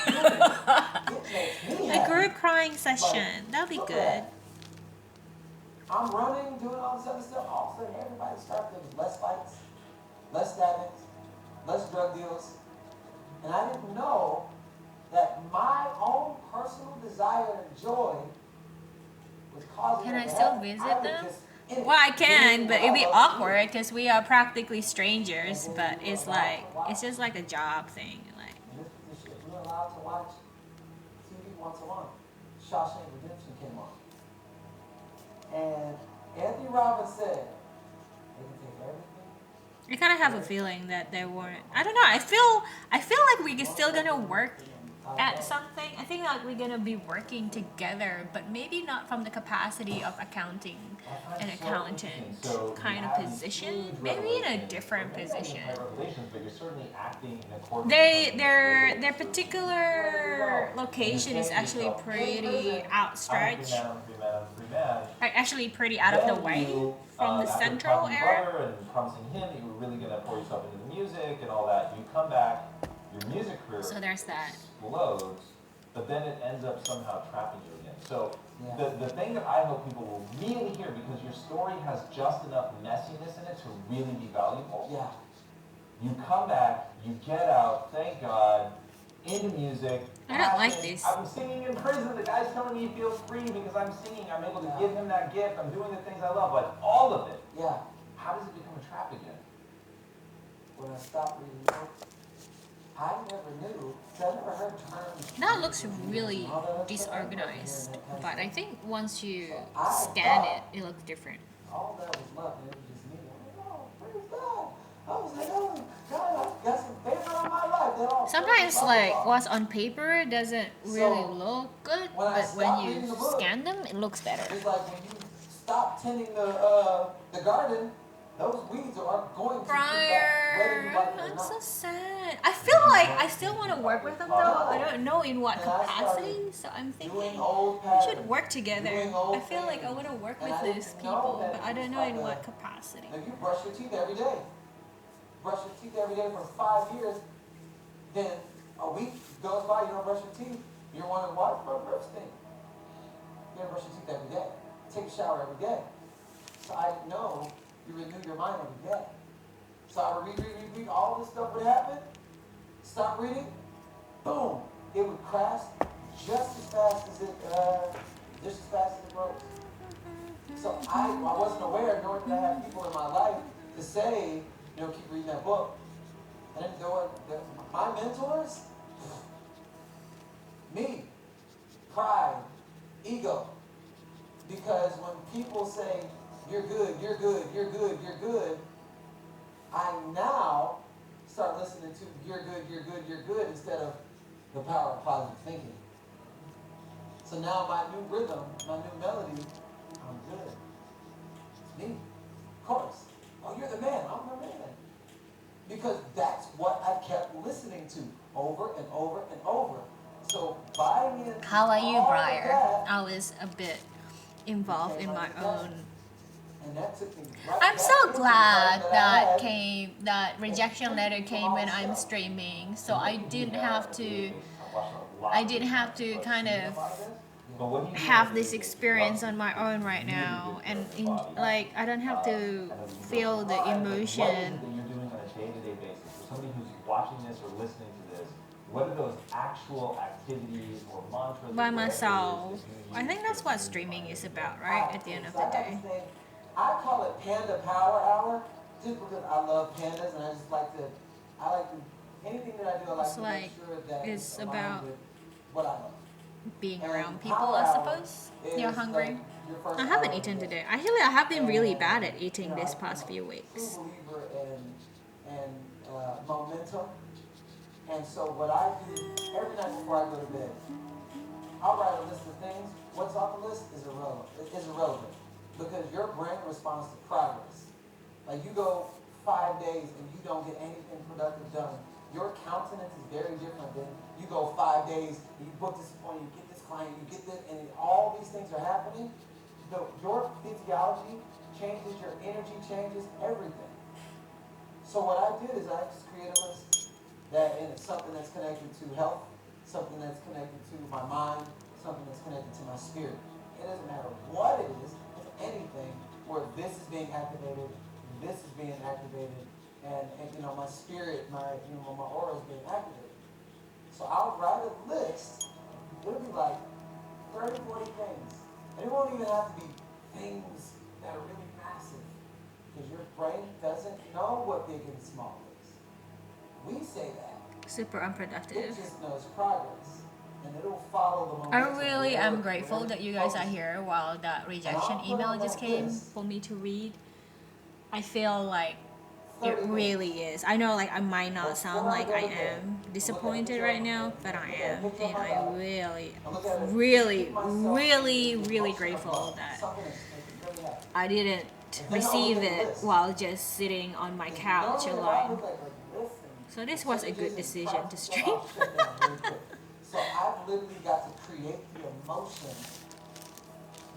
A group crying session. That'll be good. I'm running, doing all this other stuff. All of a sudden, everybody started. There was less fights, less stabbings, less drug deals. And I didn't know that my own personal desire and joy was causing. Can I it to still happen. visit I was them? just in it. Well, I can, but it'd be All those awkward because we are practically strangers. But it's just like a job thing. Like, In this position, we were allowed to watch TV once a month. Shawshank Redemption came on. And Anthony Robbins said, they can take everything. I kind of have a feeling that they weren't. I don't know. I feel like we're still gonna work at something. I think like we're gonna be working together, but maybe not from the capacity of accounting an accountant kind of position. Maybe in a different position. But you're certainly acting in accordance. Their particular location is actually pretty outstretched. Actually pretty out of the way from the central area. And promising him that you were really going to pour yourself into the music and all that. You come back, your music career So there's that. explodes, but then it ends up somehow trapping you again. So Yeah. the thing that I hope people will really hear, because your story has just enough messiness in it to really be valuable. Yeah. You come back, you get out, thank God, into music. I don't like passion. this. I'm singing in prison. The guy's telling me he feels free because I'm singing. I'm able to give him that gift. I'm doing the things I love. But all of it, Yeah. how does it become a trap again? When I stopped reading books, I never knew, because I never heard terms. That looks really disorganized, but I think once you scan it, it looks different. All that was left, and it was just me. I'm like, oh, praise God. I was like, oh, God, I got some favor on my life. That all Sometimes blah, like blah, blah. what's on paper doesn't really look good, when I but when stopped you reading the book, scan them, it looks better. It's like when you stop tending the garden, Those weeds are going to come back, whether you like it or I'm not. so sad. I feel like I still want to work with them though. I don't know in what And I capacity. started So I'm doing thinking old we patterns, should work together. doing old I feel like I things. want to work And with I these didn't know people, that but it I was don't know like in a- what capacity. If you brush your teeth every day, brush your teeth every day for 5 years, then a week goes by, you don't brush your teeth. You're wondering why your breath stink. You gotta brush your teeth every day. Take a shower every day. So I know you renew your mind every day. So I would read, all this stuff would happen. Stop reading, boom, it would crash just as fast as it grows. So I wasn't aware, nor did I have people in my life to say, keep reading that book. And then my mentors, me, pride, ego. Because when people say, you're good, you're good, you're good, you're good, I now start listening to you're good, you're good, you're good instead of the power of positive thinking. So now my new rhythm, my new melody, I'm good. It's me. Of course. Oh, you're the man. I'm the man. Because that's what I kept listening to over and over and over. So buying into How are you, all of Briar? that, I was a bit involved in my own. and that took me right I'm back so into the glad time that I had. that rejection letter came when I'm streaming, so I didn't have to kind of have this experience on my own right now, and like I don't have to feel the emotion. That you're doing on a day-to-day basis. For somebody who's watching this or listening to this, what are those actual activities or mantras By myself. I think that's what streaming is about, right? At the end of the day. I call it Panda Power Hour just because I love pandas and I like to, anything that I do, I like It's to like, make sure that it's aligned about with what I love. Being And around people, power I hour suppose. is You're hungry. like your first I haven't hour of eaten the day. today. Actually, I have been really And, bad at eating I'm this past a few true weeks. believer in momentum. And so what I do every night before I go to bed, I'll write a list of things. What's on the list is irrelevant because your brain responds to progress. Like you go 5 days and you don't get anything productive done. Your countenance is very different than you go 5 days, and you book this appointment, you get this client, you get this, and all these things are happening. Your physiology changes, your energy changes, everything. So what I did is I just created a list and it's something that's connected to health, something that's connected to my mind, something that's connected to my spirit. It doesn't matter what it is, it's anything where this is being activated, this is being activated, and my spirit, my aura is being activated. So I'll write a list. It'll be like 30, 40 things. And it won't even have to be things that are really massive. Because your brain doesn't know what big and small is. We say that. Super It unproductive. just knows progress. And it'll follow the I momentum. really am wherever- grateful wherever that you you guys are focus. here while that rejection I'll put email on just that came list for me to read. I feel like 30 it really is. I know like I might not sound like I am disappointed right now, but I am. And I really grateful that I didn't receive it while just sitting on my couch alone. So this was a good decision to stream. So I've literally got to create the emotion,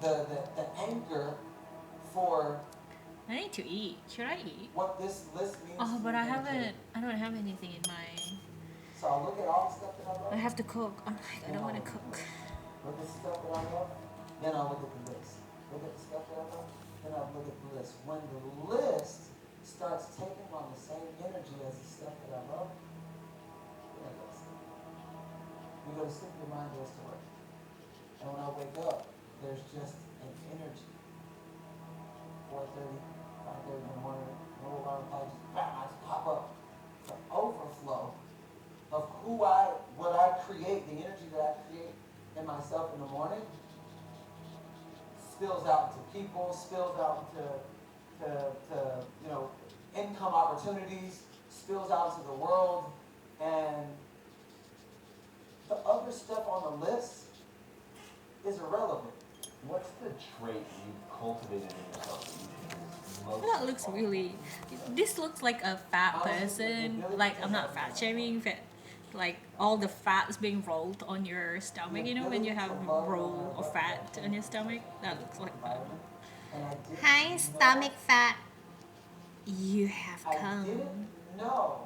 the anchor for I need to eat. Should I eat? what this list means. Oh, to but me I in a day. don't have anything in mind. So I look at all the stuff that I love. I have to cook. I'm like, I don't want to cook. Look at the stuff that I love. Then I'll look at the list. Look at the stuff that I love. Then I'll look at the list. When the list starts taking on the same energy as the stuff that I love, then I go to sleep. You go to sleep, your mind goes to work. And when I wake up, there's just an energy. 4:30, 5:30 in the morning, no alarm clock, just bam, I just pop up. The overflow of what I create, the energy that I create in myself in the morning, spills out into people, spills out into income opportunities, spills out into the world, and the other stuff on the list is irrelevant. What's the trait you've cultivated in yourself that you think is most. That looks really. This looks like a fat person. Like I'm not fat shaming, but like all the fat is being rolled on your stomach. You know when you have roll of fat on your stomach, that looks like that. And I didn't Hi, know- stomach fat. You have I come. didn't know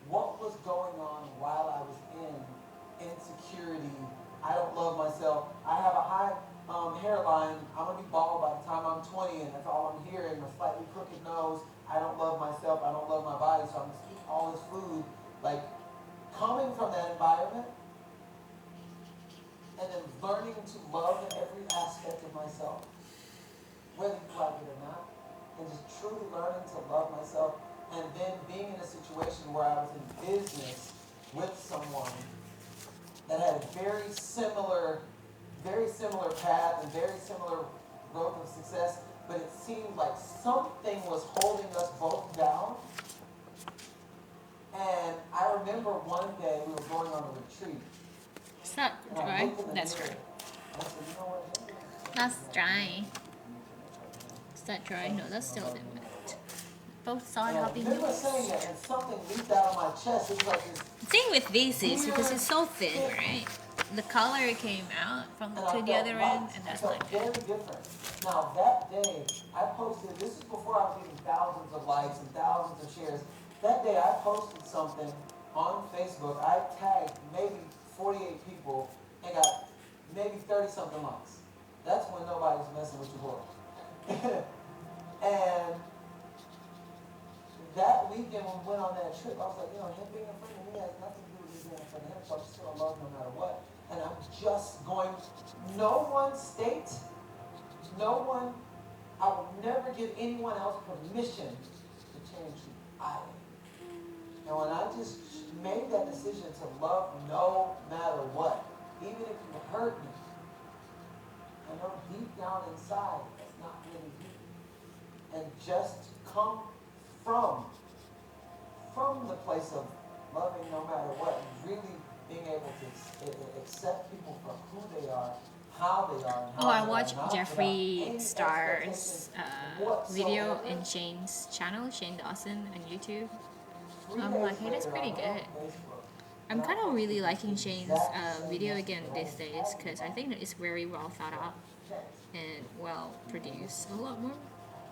what was going on while I was in insecurity. I don't love myself. I have a high hairline. I'm gonna be bald by the time I'm 20, and that's all I'm hearing. A slightly crooked nose. I don't love myself. I don't love my body, so I'm gonna eat all this food. Like coming from that environment, and then learning to love every aspect of myself, whether you like it or not, and just truly learning to love myself, and then being in a situation where I was in business with someone that had a very similar path and very similar growth of success, but it seemed like something was holding us both down. And I remember one day we were going on a retreat. It's not And I dry. looked in the That's mirror, dry. and I said, you know what? That's dry. Is that dry? No, that's still a bit wet. Both sides And I have been remember used. saying that, and something leaped out of my chest. It was like this. The thing with this is because it's so thin, right? The color came out from And I to the felt other light. end, and that's I felt not very good. different. Now that day, I posted. This is before I was getting thousands of likes and thousands of shares. That day, I posted something on Facebook. I tagged maybe 48 people and got maybe 30 something likes. That's when nobody's messing with your boy. And that weekend when we went on that trip, I was like, him being a friend of me has nothing to do with me being a friend of him, so I'm just gonna love no matter what. And I'm just going, no one state, I will never give anyone else permission to change who I am. And when I just made that decision to love no matter what, even if you hurt me, I know deep down inside that's not really you. And just come from the place of loving no matter what, and really being able to accept people for who they are, how they are, and how Oh, I they watched are, not Jeffree without any Star's expectation video whatsoever. in Shane's channel, Shane Dawson on YouTube. 3 I'm days like, hey, that's later, pretty I'm on good. Facebook, I'm and I kind of really posted liking the Shane's exact same video message again that I these was days tagging because I about. think that it's very well thought out Text. and well produced. A lot more.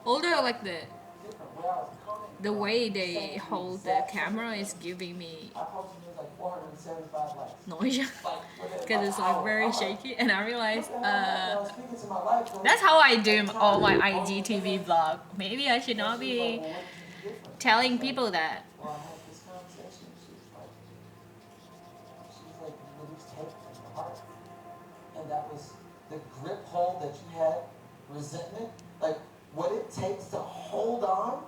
Although like the Different where I was coming the from, way saying they the hold the exact same camera thing. is giving me I posted it was like 475 likes. nausea Like within because it's an like hour. very I'm like, shaky, and I realized what the hell happened? I was speaking to my life coach. that's how I do and all my trying to IGTV vlog. Maybe I should not and she was like, be well, what did you do different? telling I was people like, that. well, I had this conversation. She was like, release hate from your heart. And that was the grip hold that you had, resentment, like what it takes to hold on.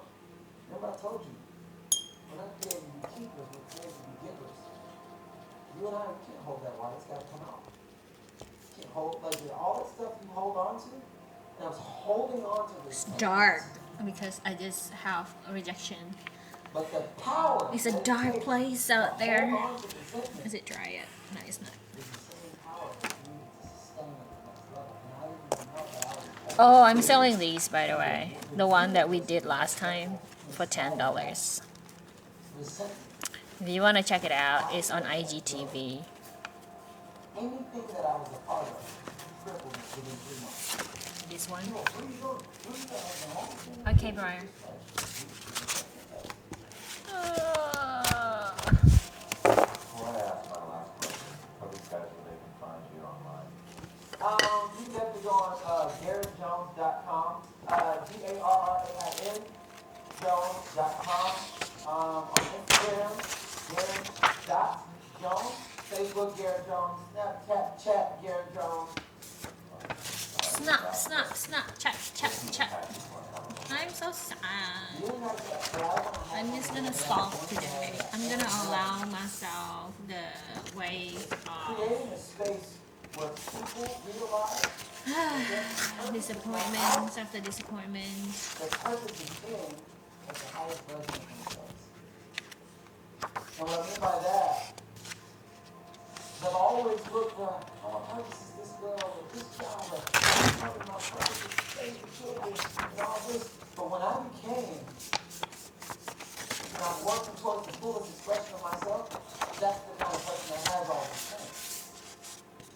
Remember I told you, we're not created to be keepers, we're created to be givers. You and I can't hold that water, it's gotta come out. You can't hold, like all that stuff you hold on to, and I was holding on to this. It's dark because I just have a rejection. But the power. It's a that it dark takes place to out there. hold on to resentment Is it dry yet? No, it's not. is the same power that you need to sustain at the next level. And I didn't even know that I was. Oh, I'm selling these by the way. The one that we did last time for $10. Resentment. If you want to check it out, it's on IGTV. Anything that I was a part of crippled within 3 months. This one. Yo, where you going? Where you going? Okay, Brian. Before I ask my last question, tell these guys where they can find you online. You can definitely go on GarrettJones.com, GARRAIN Jones.com, on Instagram, Garrett.Jones, Facebook, Garrett Jones, Snapchat, Chat, Garrett Jones. Snap, snap, snap, chat, chat, chat. I'm so sad. You don't have to, but I wanna have I'm just gonna stop today. I'm gonna allow myself the wave of creating a space where people realize disappointments after disappointments. the purpose is being at the highest version of themselves. And what I mean by that Because I've always looked for, oh, my purpose is this girl or this job, or my purpose is saving children and all this. But when I became, and I'm working towards the fullest expression of myself, that's the kind of person that has all these things.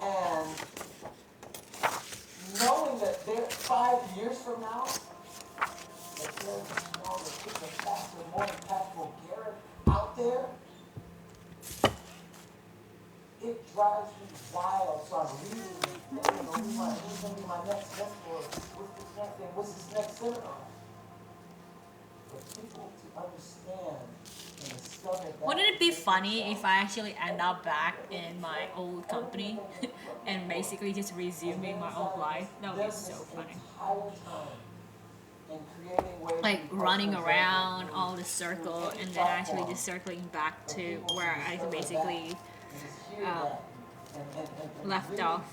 And knowing that there, 5 years from now, that there's a stronger, quicker, faster, more impactful Garrett out there, it drives me wild. So I'm reading and thinking, who's going to be my next mentor? What's this next thing? What's this next seminar? For people to understand and discover that. Wouldn't it be funny if I actually end up back in my old company and basically just resuming my old life? That would be so funny. Like running around all the circle and then actually just circling back to where I basically left off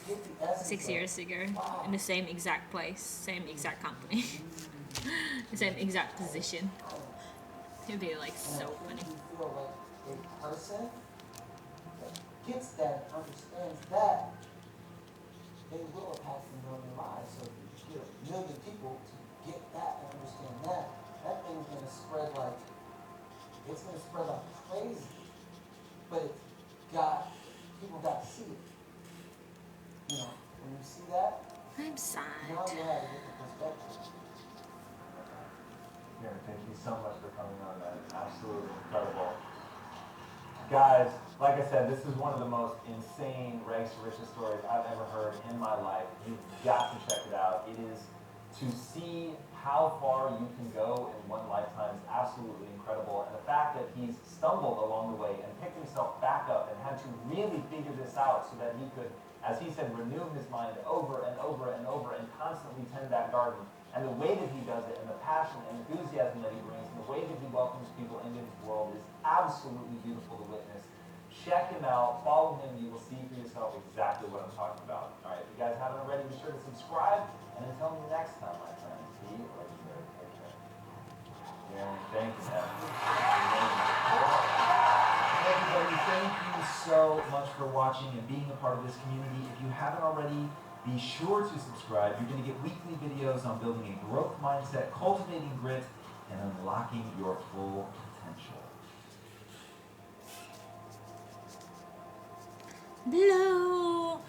6 years ago in the same exact place, same exact company, the same exact position. It'd be like so funny. Feel like a person that gets that, understands that, they will impact a million lives. So if you get a million people to get that and understand that, that thing's gonna spread like, it's gonna spread like crazy. But people got to see it. You know, when you see that, I'm sad. now you have a different perspective. Gary, thank you so much for coming on, man. Absolutely incredible. Guys, like I said, this is one of the most insane rags to riches stories I've ever heard in my life. You've got to check it out. It is, to see how far you can go in one lifetime is absolutely incredible. And the fact that he's stumbled along the way and picked himself back up and had to really figure this out so that he could, as he said, renew his mind over and over and over and constantly tend that garden. And the way that he does it, and the passion and enthusiasm that he brings, and the way that he welcomes people into his world is absolutely beautiful to witness. Check him out, follow him, you will see for yourself exactly what I'm talking about. All right, if you guys haven't already, be sure to subscribe, and until next time, my friends, be legendary. Take care. Yeah, thank you, man. Everybody, thank you so much for watching and being a part of this community. If you haven't already, be sure to subscribe. You're going to get weekly videos on building a growth mindset, cultivating grit, and unlocking your full potential. Blue.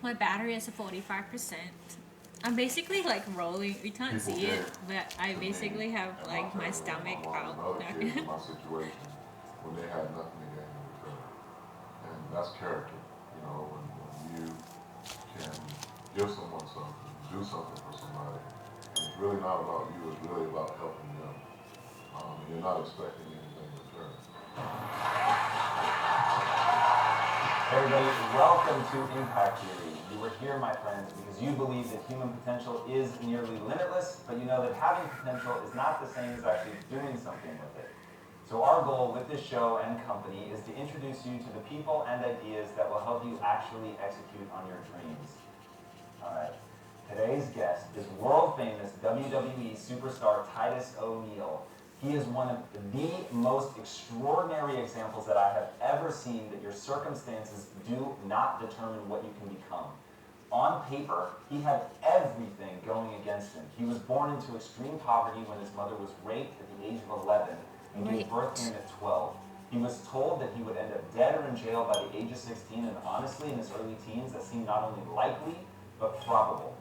My battery is at 45%. I'm basically like rolling. You can't see it, but I basically have like my stomach out. My situation when they had nothing to gain in return, and that's character. You know, when you can give someone something, do something for somebody, and it's really not about you, it's really about helping them. And you're not expecting anything in return. Everybody, welcome to Impact Theory. You are here, my friends, because you believe that human potential is nearly limitless, but you know that having potential is not the same as actually doing something with it. So our goal with this show and company is to introduce you to the people and ideas that will help you actually execute on your dreams. All right. Today's guest is world-famous WWE superstar Titus O'Neil. He is one of the most extraordinary examples that I have ever seen that your circumstances do not determine what you can become. On paper, he had everything going against him. He was born into extreme poverty when his mother was raped at the age of 11 and gave birth to him at 12. He was told that he would end up dead or in jail by the age of 16, and honestly, in his early teens, that seemed not only likely, but probable.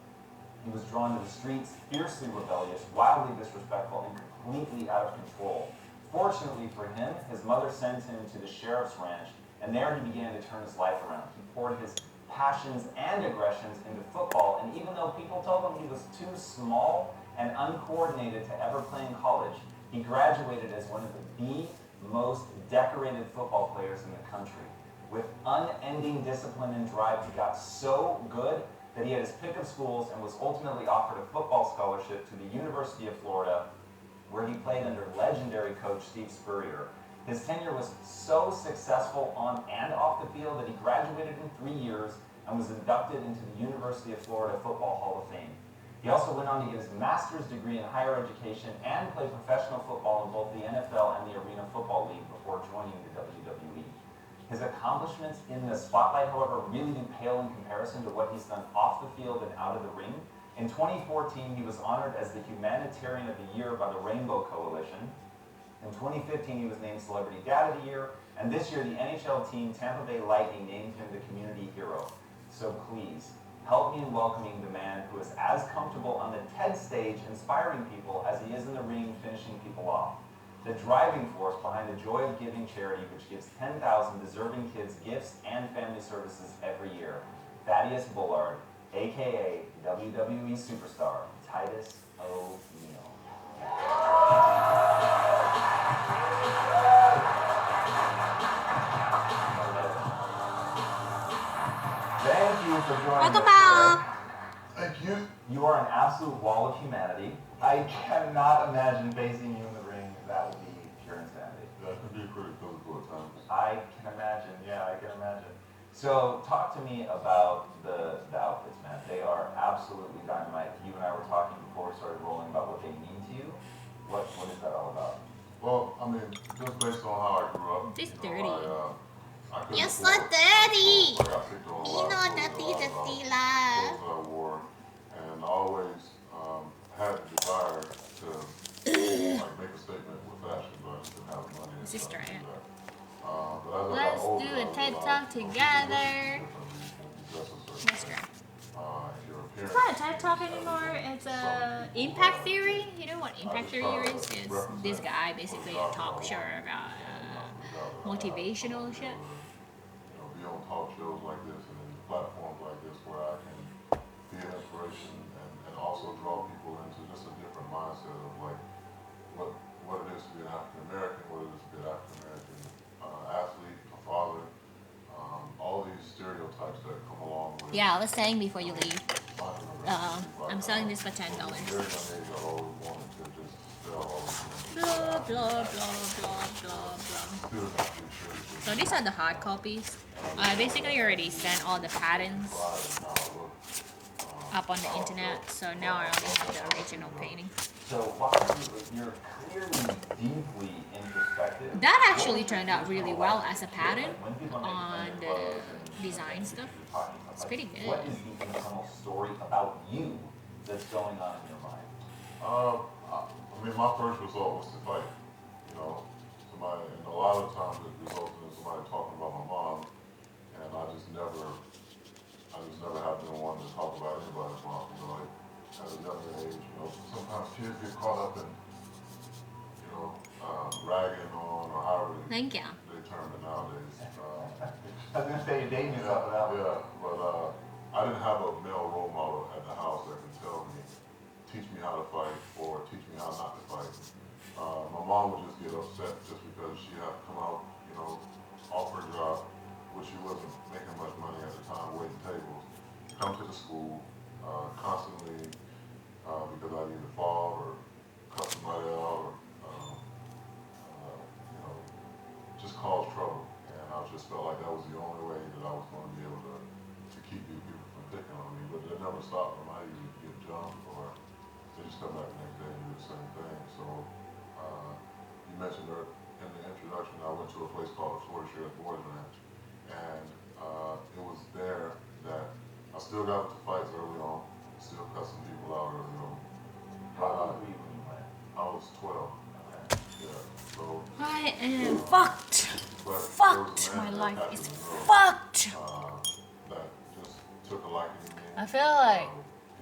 He was drawn to the streets, fiercely rebellious, wildly disrespectful, and completely out of control. Fortunately for him, his mother sent him to the sheriff's ranch, and there he began to turn his life around. He poured his passions and aggressions into football, and even though people told him he was too small and uncoordinated to ever play in college, he graduated as one of the most decorated football players in the country. With unending discipline and drive, he got so good that he had his pick of schools and was ultimately offered a football scholarship to the University of Florida, where he played under legendary coach Steve Spurrier. His tenure was so successful on and off the field that he graduated in 3 years and was inducted into the University of Florida Football Hall of Fame. He also went on to get his master's degree in higher education and play professional football in both the NFL and the Arena Football League before joining the WWE. His accomplishments in the spotlight, however, really do pale in comparison to what he's done off the field and out of the ring. In 2014, he was honored as the Humanitarian of the Year by the Rainbow Coalition. In 2015, he was named Celebrity Dad of the Year, and this year the NHL team Tampa Bay Lightning named him the Community Hero. So please, help me in welcoming the man who is as comfortable on the TED stage inspiring people as he is in the ring finishing people off. The driving force behind the Joy of Giving charity, which gives 10,000 deserving kids gifts and family services every year. Thaddeus Bullard, aka WWE superstar Titus O'Neil. Thank you for joining Welcome us back. Thank you. today. You are an absolute wall of humanity. I cannot imagine facing you in the ring. That would be pure insanity. That can be pretty physical at times. I can imagine. Yeah, I can imagine. So talk to me about the outfits, man. They are absolutely dynamite. You and I were talking before we started rolling about what they mean to you. What is that all about? Well, I mean, just based on how I grew up. This you know, dirty. I couldn't You're so afford- dirty. I got picked on a lot of clothes, dirty. clothes that I wore, and I always had the desire to like make a statement with fashion, but I just didn't have the money. This is to do straight. that. But as I got Let's older, do I a TED realized, Talk okay, together. this is different. That's right. Your appearance. It's not a TED Talk anymore. It's a impact theory. You know what impact theory is? It's this guy basically a talk show about motivational shit. You know, be on talk shows like this and in platforms like this where I can be an inspiration and also draw people into just a different mindset of like what it is to be an African American, what it is to be an African American athlete, a father, all these stereotypes that come along with. Yeah, I was saying before you leave. entrepreneurship. I'm selling this for $10. From a very young age, I always wanted to just sell all of Blah blah blah blah blah blah. So these are the hard copies. I basically already sent all the patterns up on the internet, so now I only have the original painting. So while you're clearly deeply introspective. That actually turned out really well as a pattern on the design stuff. It's pretty good. What is the internal story about you that's going on in your mind? I mean, my first result was to fight. You know, somebody, and a lot of times it resulted in somebody talking about my mom, and I just never have been one to talk about anybody's mom. You know, like at a younger age, you know, sometimes kids get caught up in, you know, ragging on or however Thank you. they term it nowadays. I was gonna say you're dating yourself for that one. Yeah, but I didn't have a male role model at the house that could tell me, teach me how to fight or teach me how not to fight. My mom would just get upset just because she had to come out, you know, off her job, which she wasn't making much money at the time, waiting tables, come to the school constantly because I either fall or cut somebody out or, you know, just cause trouble. And I just felt like that was the only way that I was going to be able to keep these people from picking on me. But it never stopped them. I either get jumped or they just come back the next day and do the same thing. So you mentioned in the introduction, I went to a place called the Florida Sheriff Boys Ranch. And it was there that I still got into fights early on, still cut some people out early on. How old were you when you went? I was 12. Yeah, so. I am fucked. But Fucked. there was a My man that life happened is to know, fucked. that just took a liking to me. I feel like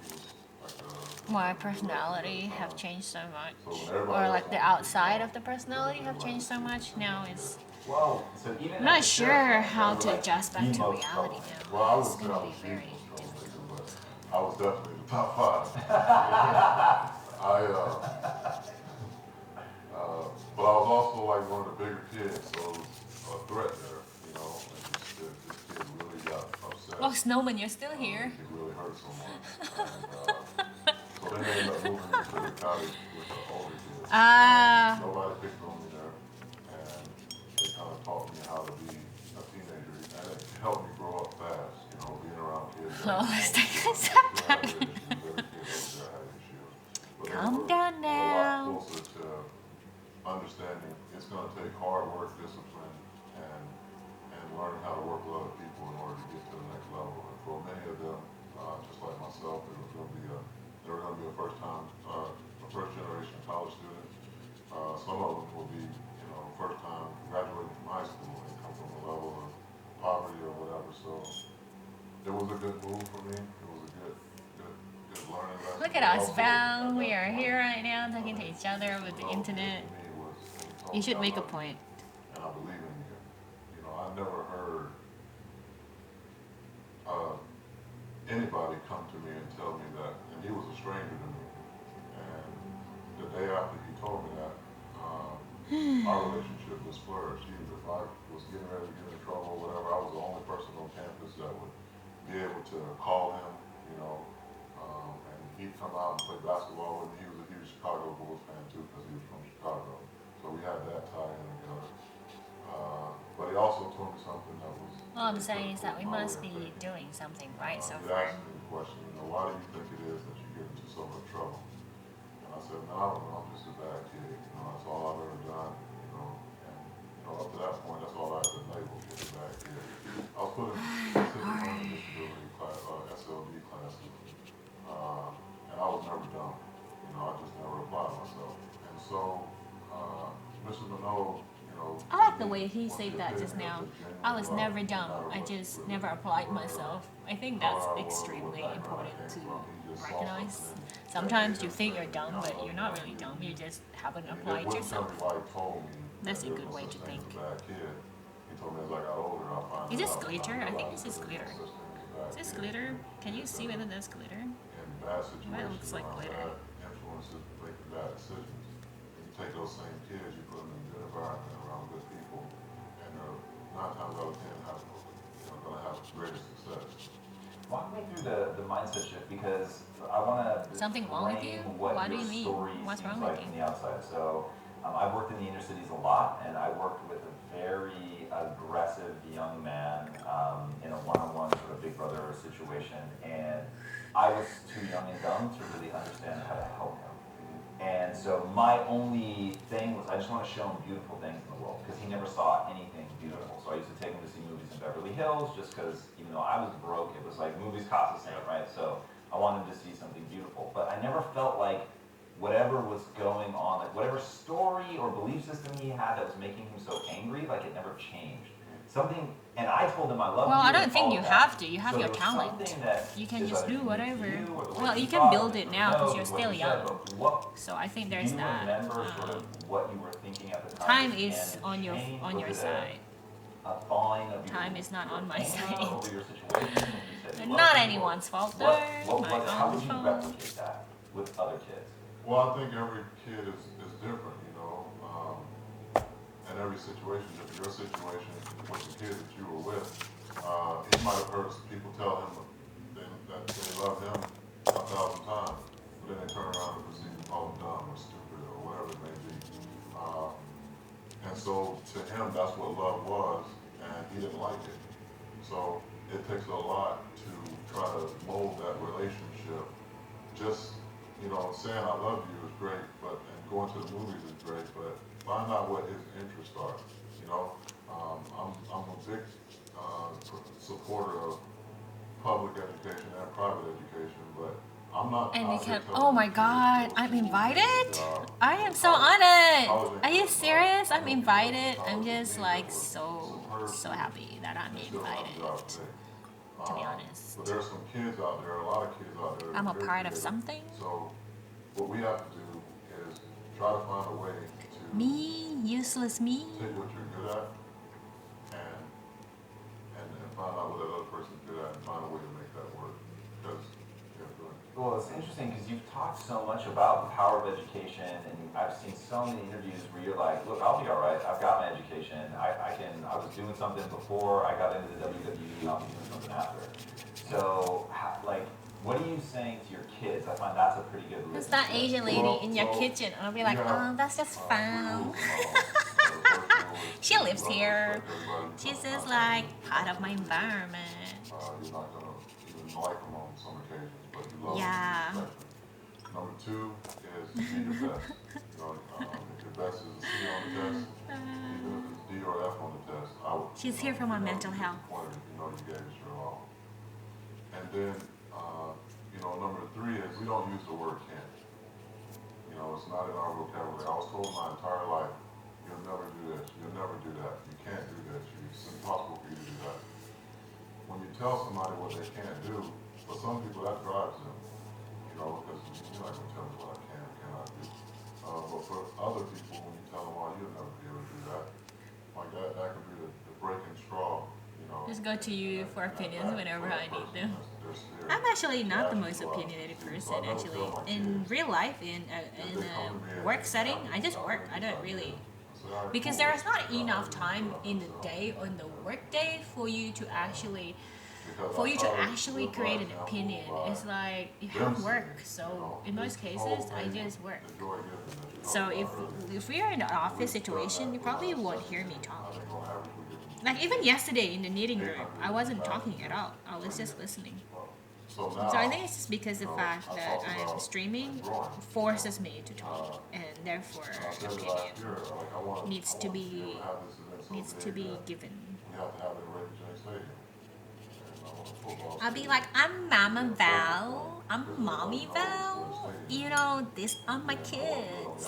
He was like my personality have changed so much, so when everybody or like else the outside of the personality have changed so much. Now it's Whoa, so even I'm not as a sure sheriff, how you to were like adjust back the to most reality troublemaker. well, I now. was It's gonna be the very troublemaker, difficult. but I was definitely the top 5. But I was also like one of the bigger kids, so it was a threat there, you know. And this kid really got upset. Oh, Snowman, you're still here. It really hurt someone. And, so then they ended up moving me to the cottage with the older kids. Ah. Nobody picked on me there, and they kind of taught me how to be a teenager, and it helped me grow up fast, you know, being around kids. Oh, let's take a Still step have back. relationships, every kid over there understanding it's going to take hard work, discipline, and learning how to work with other people in order to get to the next level. And for many of them, just like myself, they were going to be a first generation college student. Some of them will be, first time graduating from high school and come from a level of poverty or whatever. So it was a good move for me. It was a good learning lesson. Look at us, Val. We are here right now talking to each other with the internet. You should make a point. And I believe in you. I never heard anybody come to me and tell me that, and he was a stranger to me. And the day after he told me that, our relationship was flourished. Even if I was getting ready to get in trouble or whatever, I was the only person on campus that would be able to call him, and he'd come out and play basketball with me. He was a huge Chicago Bulls fan too, because he was from Chicago. So we had that tie in together. But he also told me something that was... All I'm saying is that we must be doing something right so He far. asked me the question, why do you think it is that you get into so much trouble? And I said, no, I don't know, I'm just a bad kid. That's all I've ever done. And up to that point, that's all I had been labeled, just a bad kid. I was put in specific learning disability class, SLD classes, and I was never dumb. I just never applied myself. And so, Mr. Minot, I like the way he said that just now. I was never dumb. I just never applied myself. I think that's extremely important to recognize. Sometimes you think you're dumb, but you're not really dumb. You just haven't applied yourself. That's a good way to think. Is this glitter? I think this is glitter. Is this glitter? Can you see whether that's glitter? That looks like glitter. Take those same kids, you put them in a good environment around good people, and they're 9 times out of 10 going to have greater success. Walk me through the mindset shift, because I want to Something wrong with you? What do you mean? What's wrong with you? From the outside. So I've worked in the inner cities a lot, and I worked with a very aggressive young man in a one-on-one sort of big brother situation, and I was too young and dumb to really understand how to help him. And so my only thing was I just want to show him beautiful things in the world, because he never saw anything beautiful. So I used to take him to see movies in Beverly Hills, just because, even though I was broke, it was like movies cost the same, right? So I wanted to see something beautiful. But I never felt like whatever was going on, like whatever story or belief system he had that was making him so angry, like it never changed. Something, and I told him I love you. Well, I don't think you that. have to. You have So your there was talent. something that You can is just either do whatever. you or the way Well, you thought can build or it now because you're knows what still you said, young. but what So I think do there's you that. remember sort of what you were thinking at the time? Time and is it on your changed? Was it side. A thawing of your, Time is not your on my anger side. over your situation when you said you Not loved people? anyone's fault though. What My was it? How own would you fault. replicate that with other kids? Well, I think every kid is different, in every situation. If your situation with the kid that you were with, he might have heard people tell him that they love him 1,000 times, but then they turn around and proceed to call him dumb or stupid or whatever it may be. And so to him, that's what love was, and he didn't like it. So it takes a lot to try to mold that relationship. Just, saying I love you is great, and going to the movies is great, but find out what his interests are. I'm a big supporter of public education and private education, but I'm not. And you can. telling Oh my kids God! to I'm go to invited. school, I am so honored. Are you serious? I'm invited. I'm just like so happy that I'm invited. To be honest. But there are some kids out there, a lot of kids out there. I'm a very part of creative. something. So what we have to do is try to find a way to Me, useless me. take what you're good at and find out what that other person's good at and find a way to make that work. Because Well, it's interesting because you've talked so much about the power of education, and I've seen so many interviews where you're like, look, I'll be all right. I've got my education. I was doing something before I got into the WWE, and I'll be doing something after. So, what are you saying to your kids? I find that's a pretty good Who's list. that Asian lady in your kitchen? I'll be like, oh, that's just fun. She lives here. She's just like part of my environment. you're not going to even like them on some occasions, but you love Yeah. them. Number 2 is be your best. If you're best is a C on the test, even if it's D or F on the test, I would. She's here for my mental health. You know you gave it your all. And then, number 3 is we don't use the word can't. It's not in our vocabulary. I was told my entire life, you'll never do this, you'll never do that, you can't do this, it's impossible for you to do that. When you tell somebody what they can't do, for some people that drives them, because you're not going to tell me what I can and cannot do. But for other people, when you tell them, oh, you'll never be able to do that, like that could be the breaking straw. Just go to you for opinions whenever I need them. I'm actually not the most opinionated person, actually. In real life, in a work setting, I just work. I don't really... Because there is not enough time in the day or in the work day for you to actually create an opinion. It's like you have work, so in most cases I just work. So if we are in an office situation, you probably won't hear me talk. Like even yesterday in the knitting room, I wasn't talking at all. I was just listening. So I think it's just because the fact that I'm streaming forces me to talk, and therefore opinion needs to be given. I'll be like, I'm Mama Val, I'm Mommy Val. These are my kids.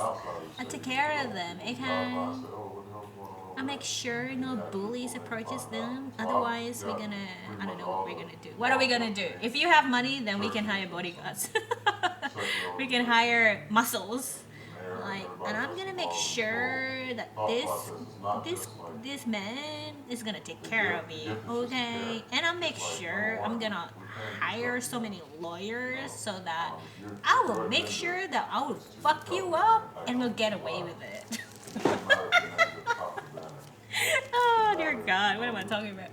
I take care of them. I make sure no bullies approaches them. Otherwise, I don't know what we're gonna do. What are we gonna do? If you have money, then we can hire bodyguards. We can hire muscles. And I'm gonna make sure that this man is gonna take care of me, okay? And I'll make sure I'm gonna hire so many lawyers so that I will make sure that I will fuck you up and we'll get away with it. Oh dear God, what am I talking about?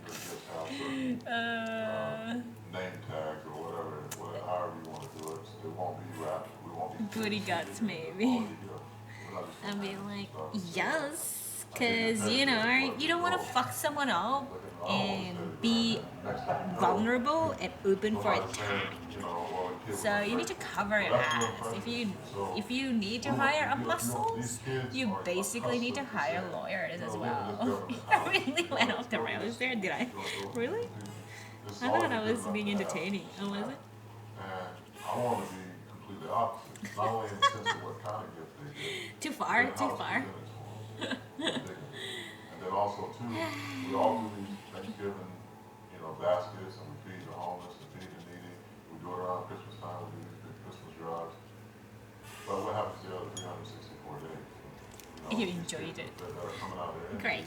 Name tags or whatever, however you want to do it. It won't be rap. We won't be booty guts, maybe. I'll be like, yes, because you don't want to fuck someone up and be vulnerable and open for attack. So you need to cover your ass. If you need to hire a muscles, you basically need to hire lawyers as well. I really went off the rails there, did I? Really? I thought I was being entertaining. Oh, was it? I want to be completely opposite. Not only in the sense of what kind of gift they get. Too far. And then also too, we all do these Thanksgiving, baskets, and we feed the homeless and feed the needy. We do it around Christmas time. We do these big Christmas drives. But what happens the other 364 days? You enjoyed it. That are coming out there. Great.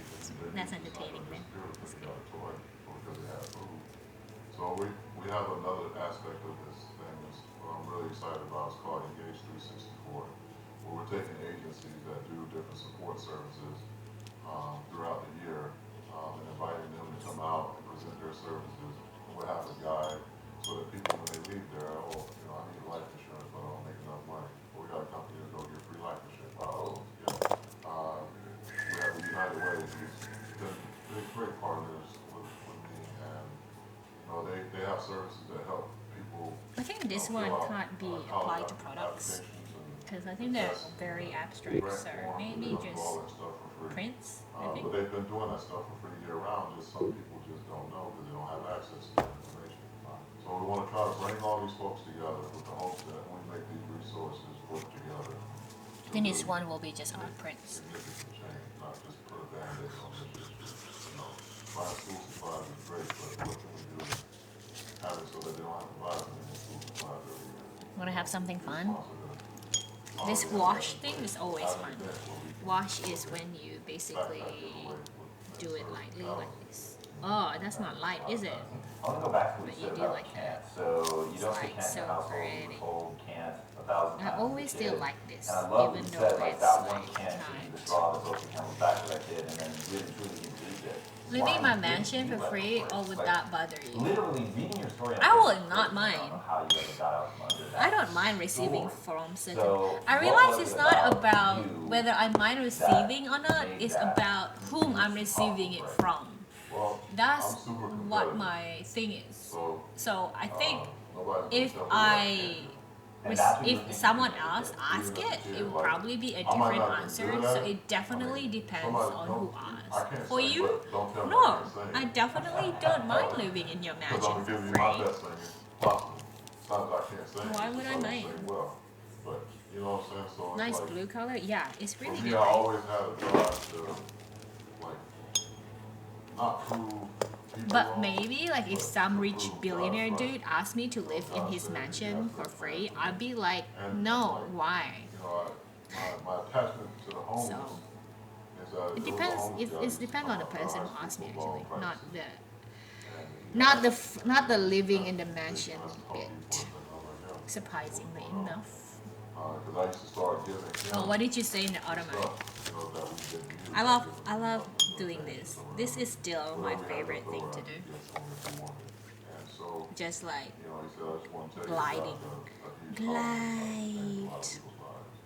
That's entertaining then. Because they have food. So we have another aspect of this thing that's what I'm really excited about. It's called Engage 364, where we're taking agencies that do different support services throughout the year and inviting them to come out and present their services. And we'll have a guide so that people, when they leave there, I need life insurance, but I don't make enough money. Well, we got a company that go get free life insurance. We have the United Way, who's been great partners with me, and they have services that help people. I think this one can't be applied to products because I think they're very abstract. So maybe just prints. I think. But they've been doing that stuff for free year round. Just some people just don't know because they don't have access to that information. So we want to try to bring all these folks together with the hope that when we make these resources work together. Then this one will be just on prints. Significant change, not just put a band-aid on this issue. Buying school supplies is great, but what can we do to have it so that they don't have to buy as many school supplies every year? Want to have something fun? This wash thing is always fun. Wash is when you basically do it lightly like this. Oh, that's not light, is it? I want to go back to what But you you said do about like can't. that. So you don't It's see like can't in so your household. pretty. You're told can't 1,000 times. I always as a still kid. like this, And I love even what you though said, like it's that one like can't, you just not. draw the book and come back to that kid, and then really truly you believed it. Living Why my mansion didn't for you let free, it or work? would Like, that bother you? Literally reading your story. I would don't not mind. know how you ever got out from under that. I don't mind receiving from certain. So, I what realize was it's it not about about you whether I mind receiving or not. made It's that about whom I'm receiving it from. Well, That's I'm super what competitive. my thing is. So So I think nobody's gonna if tell me what I I And that's what you're if thinking someone you're gonna else get. asks Even as a it, kid, it would like, probably be a I might different not be answer. good So at it. it definitely depends somebody on don't, who I asks. can't For sing, you, but don't tell me I no, can't sing. I definitely don't mind living in your Because I'm mansion gonna for give you my free. best singing possible. It's not that I can't sing. Why it's would just I don't mind? sing well. But you know what I'm saying? So it's Nice like, blue color, yeah, it's for really me, I good, right? always had a drive to like not prove people But wrong, maybe like if but some to rich prove billionaire God's right. dude asked me to live in God his said he mansion has for good free, plans for I'd me. be like, And no, like, why? you know, my attachment to the homeless So is that it there was a depends. homeless guy who It used to depends come on the out to our person high who school asked me football actually, not practices, the and he had not the living in that the mansion conversation. I was bit. talking to him, and I was like, yo, Surprisingly what's going on? enough. Because I used to start giving him Oh, what did you say in the stuff, automatic? you know, that we didn't use. I love doing this. This is still my favorite thing to do. And so, Just like you know, he said, I just want to tell you gliding. that a huge changed a lot of Glide. people's lives.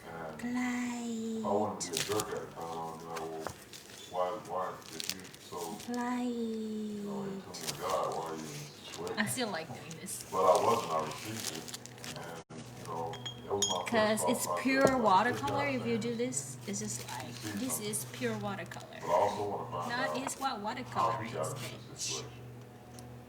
And if I wanted to Glide. be a jerk at the time, you know, well, why, if you so, you know, in tune with God, why are you in this situation? I still like doing this. But I wasn't, I received it. And, you know, it was my first Because thought it's process, pure like, watercolor. God If you saying do this this, it's just like, you see this something. is pure watercolor. But I also want to find That out is what how watercolor he is, got into this bitch. situation.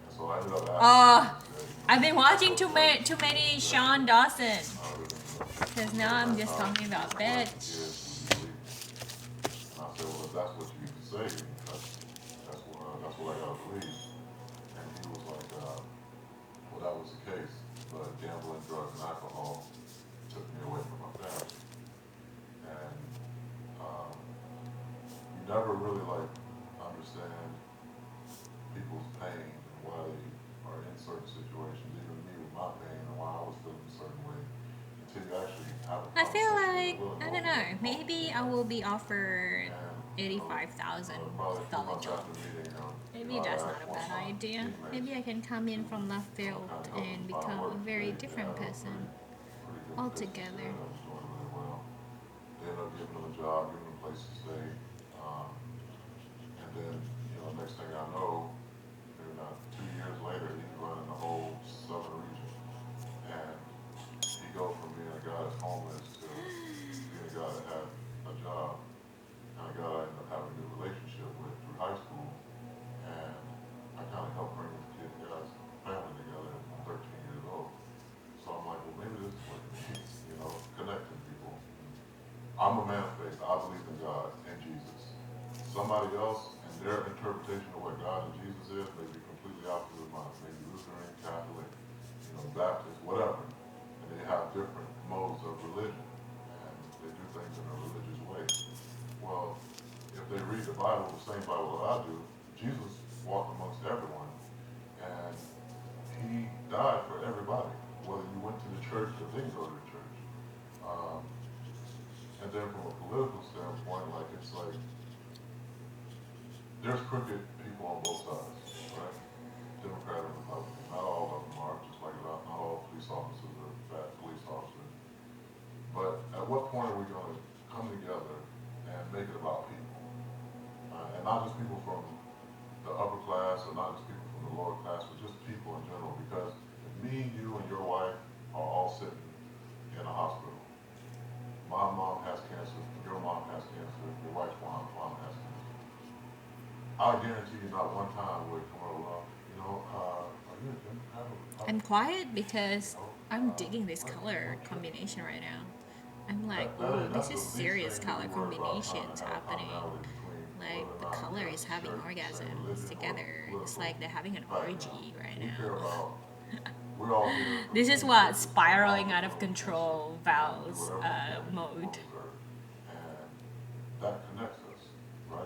And so I ended up asking Oh, him, he said, I've been watching too many many Sean Dawson. living Because now I'm just talking about bitch. And I said, well, if that's what you say, that's what I gotta believe. And he was like, well, that was the case, but gambling, drugs, and alcohol took me away from my family. And you never really like understand people's pain and why they are in certain situations, even me with my pain and why I was feeling a certain way, until you actually have a I feel conversation like, with I don't know, maybe I will be offered 85,000 dollar job. Maybe that's not a bad idea. Maybe I can come in from left field and become a very different person altogether. They end up giving them a job, giving them a place to stay. And then, you know, next thing I know, maybe not 2 years later, he's running the whole southern region. And he goes from being a guy that's homeless to being a guy that had a job, and a guy I ended up having a good relationship with through high school. And I kind of helped bring this guy's family together at 13 years old. So I'm like, well, maybe this is what it means, you know, connecting people. I'm a man of faith. I believe in God and Jesus. Somebody else and their interpretation of what God and Jesus is may be completely opposite of mine. Maybe Lutheran, Catholic, you know, Baptist, whatever. And they have different modes of religion. And they do things in a religious way. Well, if they read the Bible, the same Bible that I do, Jesus walked amongst everyone. And he died for everybody, whether you went to the church or didn't go to the church. And then from a political standpoint, like it's like, there's crooked people on both sides, right? Democrat and Republican. Not all of them are, just like not all police officers are bad police officers. But at what point are we going to come together and make it about people? And not just people from the upper class, or not just people from the lower class, but just people in general. Because if me, you, and your wife are all sitting in a hospital, my mom has cancer, your mom has cancer, your wife's mom has cancer. I guarantee you not one time would come over, you know, are you a Democrat or Republican? I'm quiet because I'm digging this color combination right now. I'm like, ooh, this is serious color combinations happening. Like the color is having orgasms together. It's like they're having an orgy right now. This is what spiraling out of control vows mode. And that connects us, right?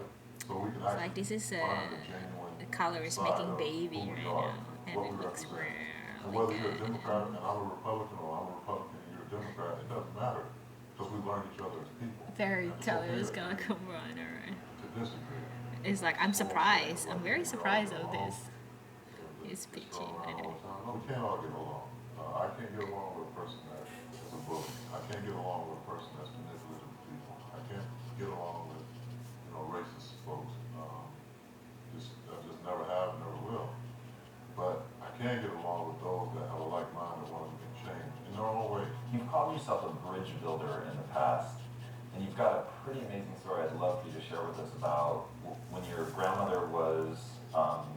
So we can It's like this is the color is making baby right now, and it looks So really whether you're a good. Democrat and I'm a Republican, or I'm a Republican and you're a Democrat, it doesn't matter, because we learn each other as people. Very And it's color okay is gonna come on, alright. to disagree. It's like I'm surprised. I'm very surprised of this. It's peachy. No, we can't all get along. I can't get along with a person that is a bully. I can't get along with a person that's manipulative to people. I can't get along with, you know, racist folks. I just never have, never will. But I can get along with those that have a like mind and want to make change. And yourself a bridge builder in the past, and you've got a pretty amazing story I'd love for you to share with us about when your grandmother was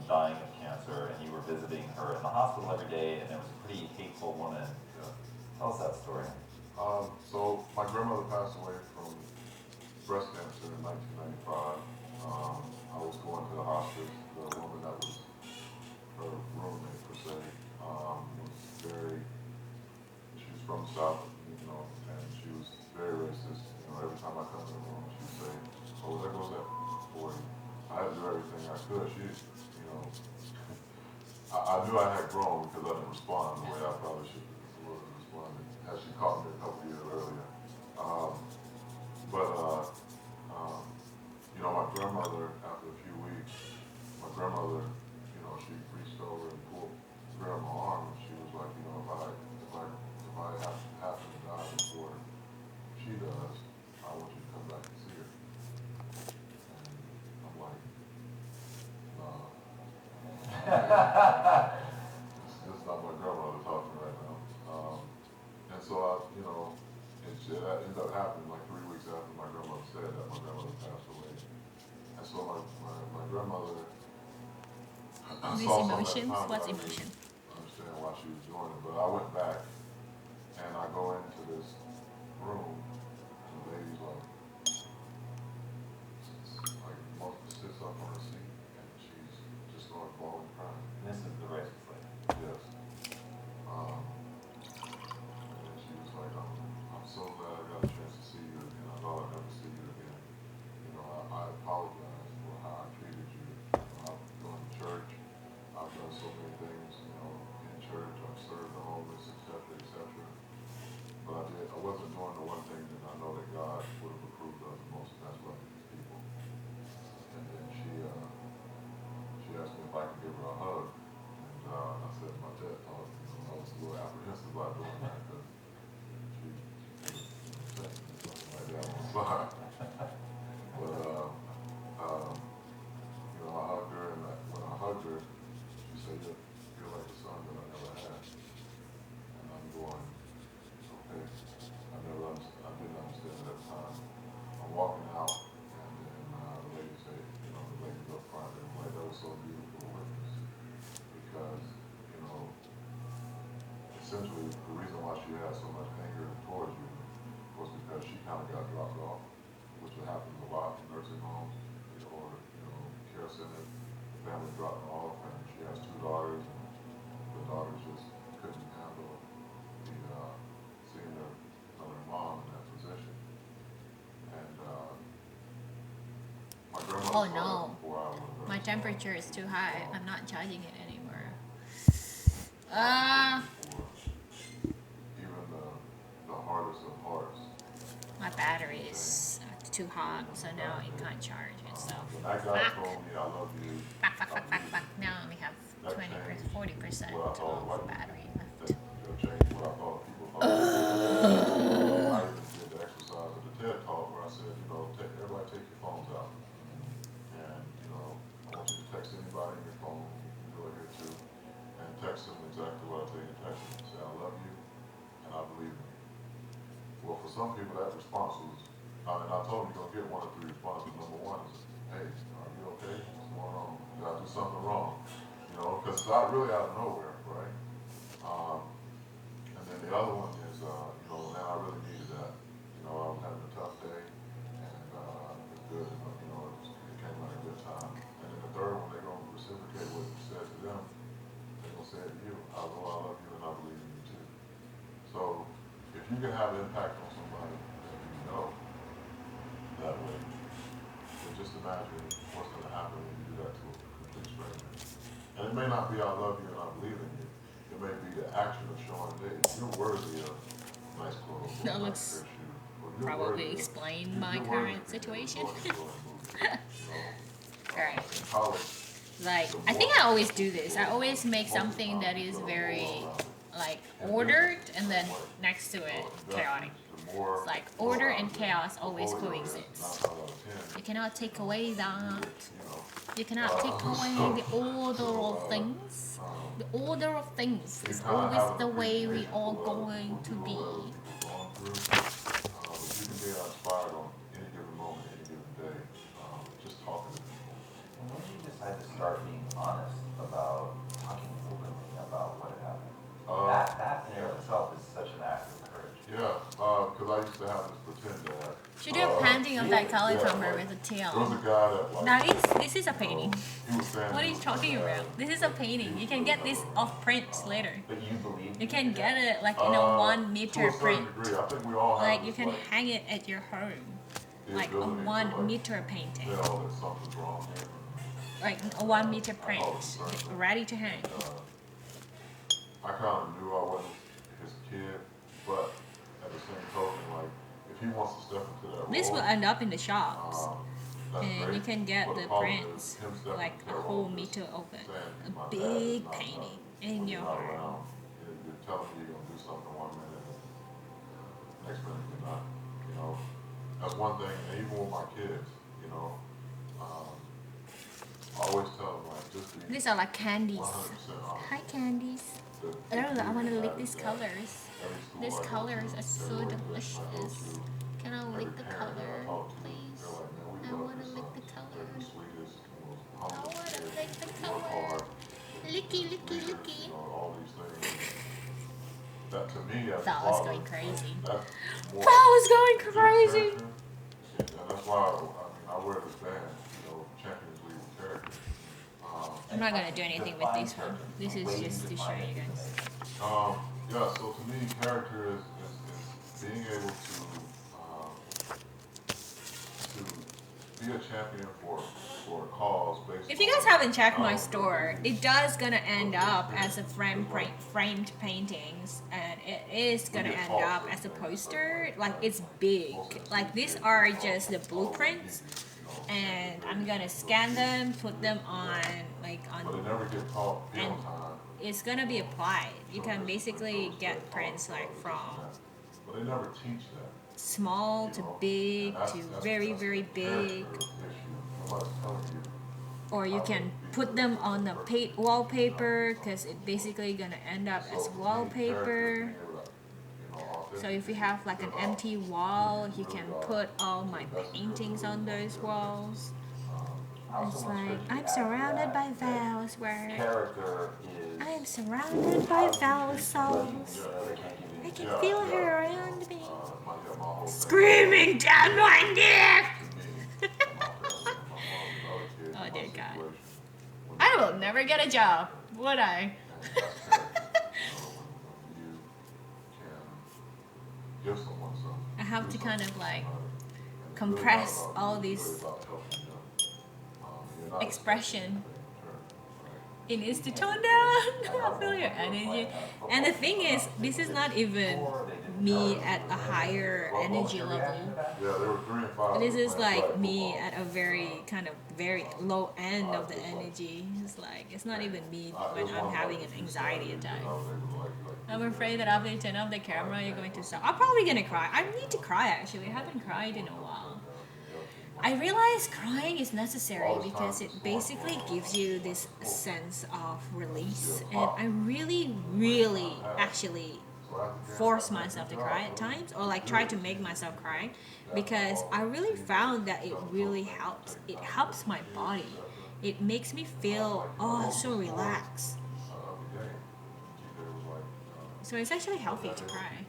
dying of cancer and you were visiting her in the hospital every day, and it was a pretty hateful woman. Yeah. Tell us that story. So my grandmother passed away from breast cancer in 1995. I was going to the hospice. The woman that was her roommate per se was very. She was from the South, you know, and she was very racist. You know, every time I come in the room, she'd say, "Oh, there goes that boy." I had to do everything I could. She, you know, I knew I had grown because I didn't respond the way I probably should have responded had she caught me a couple years earlier. You know, my grandmother, after a few weeks, my grandmother, you know, she reached over and pulled, grabbed my arm, and she was like, you know, if I happen to die before she does, I want you to come back and see her. And I'm like, nah. This is not my grandmother talking right now. And so you know, that ended up happening like 3 weeks after my grandmother said that my grandmother passed away. And so my grandmother These saw some of that emotions? time What's that I emotion? didn't understand why she was doing it, but I went back and I go into this room and the lady's like sits up on her seat and she's just started bawling, crying. This is the racist lady. Yes. And then she was like, I'm so glad I got a chance to see you again. I thought I'd never see you again. You know, I apologize for how I treated you. You know, I've gone to church. I've done so many things, you know, in church. I've served the homeless, etc., etc. But I wasn't doing the one thing that I know that God would have approved of the most, and that's loving these people. And then she asked me if I could give her a hug. And I said my TED talk, you know, I was a little apprehensive about doing that because she could have said something like that on the spot. But, you know, I hugged her, and when I hugged her, she said, "You're like the son that I never had." And I'm going, okay. I didn't understand it at the time. I'm walking out, and then the lady said, you know, the lady up front, and like, that was so beautiful to witness. Because, you know, essentially the reason why she had so much anger towards you was because she kind of got dropped off, which happens a lot in nursing homes, or, you know, care centers. Family dropped her off, and she has 2 daughters, and the daughters just couldn't handle seeing another mom in that position. And my grandmother Oh saw that no, before I was my temperature is too high. I'm not charging it anymore. Even the hardest of hearts. My battery is too hot, so now it can't charge itself. When that guy told me I love you, Fuck. Now I only have 40% of battery left. that changed what I thought people thought. I even did the exercise at the TED Talk where I said, you know, everybody take your phones out. And, you know, I want you to text anybody on your phone, you can do it here too, and text them exactly what I tell you to text them. Say, I love you, and I believe in you. Well, for some people that response was, and I told them you're going to get 1 of 3 responses. Number 1 is, hey, are you okay? What's going on? Did I do something wrong? You know, because it's not really out of nowhere, right? And then the other one is, you know, man, I really needed that. You know, I was having a tough day, and it was good. You know, it came out a good time. And then the third one, they're going to reciprocate what you said to them. They're going to say it to you, I love you, and I believe in you too. So if you can have impact on somebody that you know that way, then just imagine what's going to happen when you do that to a complete stranger. And it may not be I love you and I believe in you. It may be the action of showing that you're worthy of nice clothes, That nice looks pair of shoes. Or you're probably worthy of- explain you're my worthy current of being able to situation. go and enjoy a movie, you know? Alright. In college, Like, I think I always do this. I always make something that is very, like, ordered and then next to it, chaotic. It's like order and chaos always coexist. You cannot take away that. You cannot take away the order of things. The order of things is always the way we are going to be. used to have this pretend dad. Should do a painting of that color yeah, cover like, with a there was tail. a guy that like. Now this is a painting. He was standing What are you with talking my dad. about? This is a painting. You can get this off prints later. But you believe You can get it like in a 1 meter To a certain print. degree, I think we all have Like you this, can hang it at your home. the Like a ability to, 1 like, meter painting. tell that something's wrong here. Like a 1 meter print. Ready to hang. I kind of knew I wasn't his kid, but at the same token, like, if he wants to step into that This role, will end up in the shops. that's And great. you can get But the problem prints, is him stepping like into a that whole role is meter open. saying, A "My dad is big not painting enough. in When your you're not home. around, you're telling me you're gonna do something one minute, and next minute you're not. You know, that's one thing. And even with my kids, you know, I always tell them like just be These are like candies. 100% honest. Hi candies. The I don't know, I want to beauty lick of these that is colors. every school These I go colors to, are so every organization I go delicious. to, Can I every lick the parent that I color, talk to, please? they're like, man, we I love want to your lick the sons. They're the color. sweetest, most I humble want to kids. lick the They work color. hard. Licky, licky, Leaders, licky. you know, all these things. That to me, as a That was father, going crazy. that's more That was going good crazy. character. And that's why I wear this band, you know, Champions League with character. I'm not gonna do anything with this one. This is just to show you guys. Yeah, so to me, character is being able to be a champion for a cause based If you guys haven't checked my on store, it does gonna end up as a framed paintings, and it is gonna end up as a poster. Like it's big. Like these are just the blueprints, and I'm gonna scan them, put them on like but it on. never gets caught And field time. it's gonna be applied. You can basically get prints like from But they never teach that. small to big to very very big, or you can put them on the wallpaper because it's basically gonna end up as wallpaper. So if you have like an empty wall, you can put all my paintings on those walls. It's like I'm surrounded by Val's work. Character is. I am surrounded by Val's souls. I can feel her around me, screaming down my neck. Oh dear God. I will never get a job, would I? I have to kind of like compress all these expression. It needs to tone down. I feel your energy. And the thing is, this is not even me at a higher energy level. Yeah, there were 3 and 5. This is like me at a very kind of very low end of the energy. It's like it's not even me when I'm having an anxiety attack. I'm afraid that after you turn off the camera, you're going to stop. I'm probably gonna cry. I need to cry actually. I haven't cried in a while. I realize crying is necessary because it basically gives you this sense of release, and I really, really actually force myself to cry at times, or like try to make myself cry, because I really found that it really helps. It helps my body. It makes me feel so relaxed. So it's actually healthy to cry.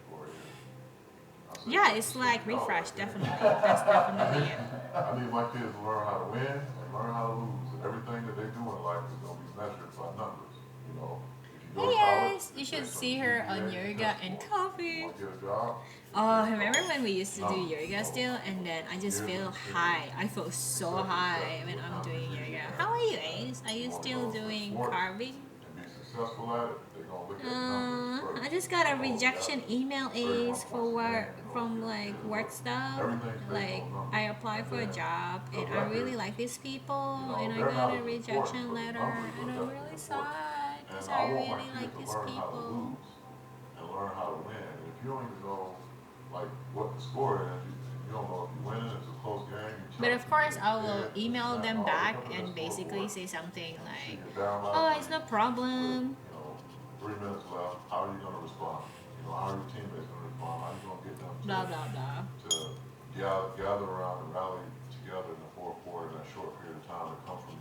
Yeah, it's like refresh, definitely. That's definitely it. I need my kids to learn how to win and learn how to lose. And everything that they do in life is going to be measured by numbers. You know, if you go Hey to college, guys, you should see her on yoga and coffee. want to get a job, Oh, remember when we used to do yoga still, and then I just feel high. I feel so high when I'm doing yoga. How are you, Ace? Are you still doing carving? and be successful at it, they're going to look at numbers first. I just got a rejection email, Ace, for work from like work stuff. Like I applied for a job and I really like these people, and I got a rejection letter, and I'm really sad because And I want my really kids like to these learn how to people. lose and learn how to win. And if you don't even know like what the score is, you don't know if you're winning, it's a close game. But of course, I will email them back and basically say something like, "Oh, it's no problem." You know, 3 minutes left. How are you going to respond? You know, how are your teammates going to respond? How are you going to get them Blah blah blah. to gather around and rally together in the fourth quarter in that short period of time to come from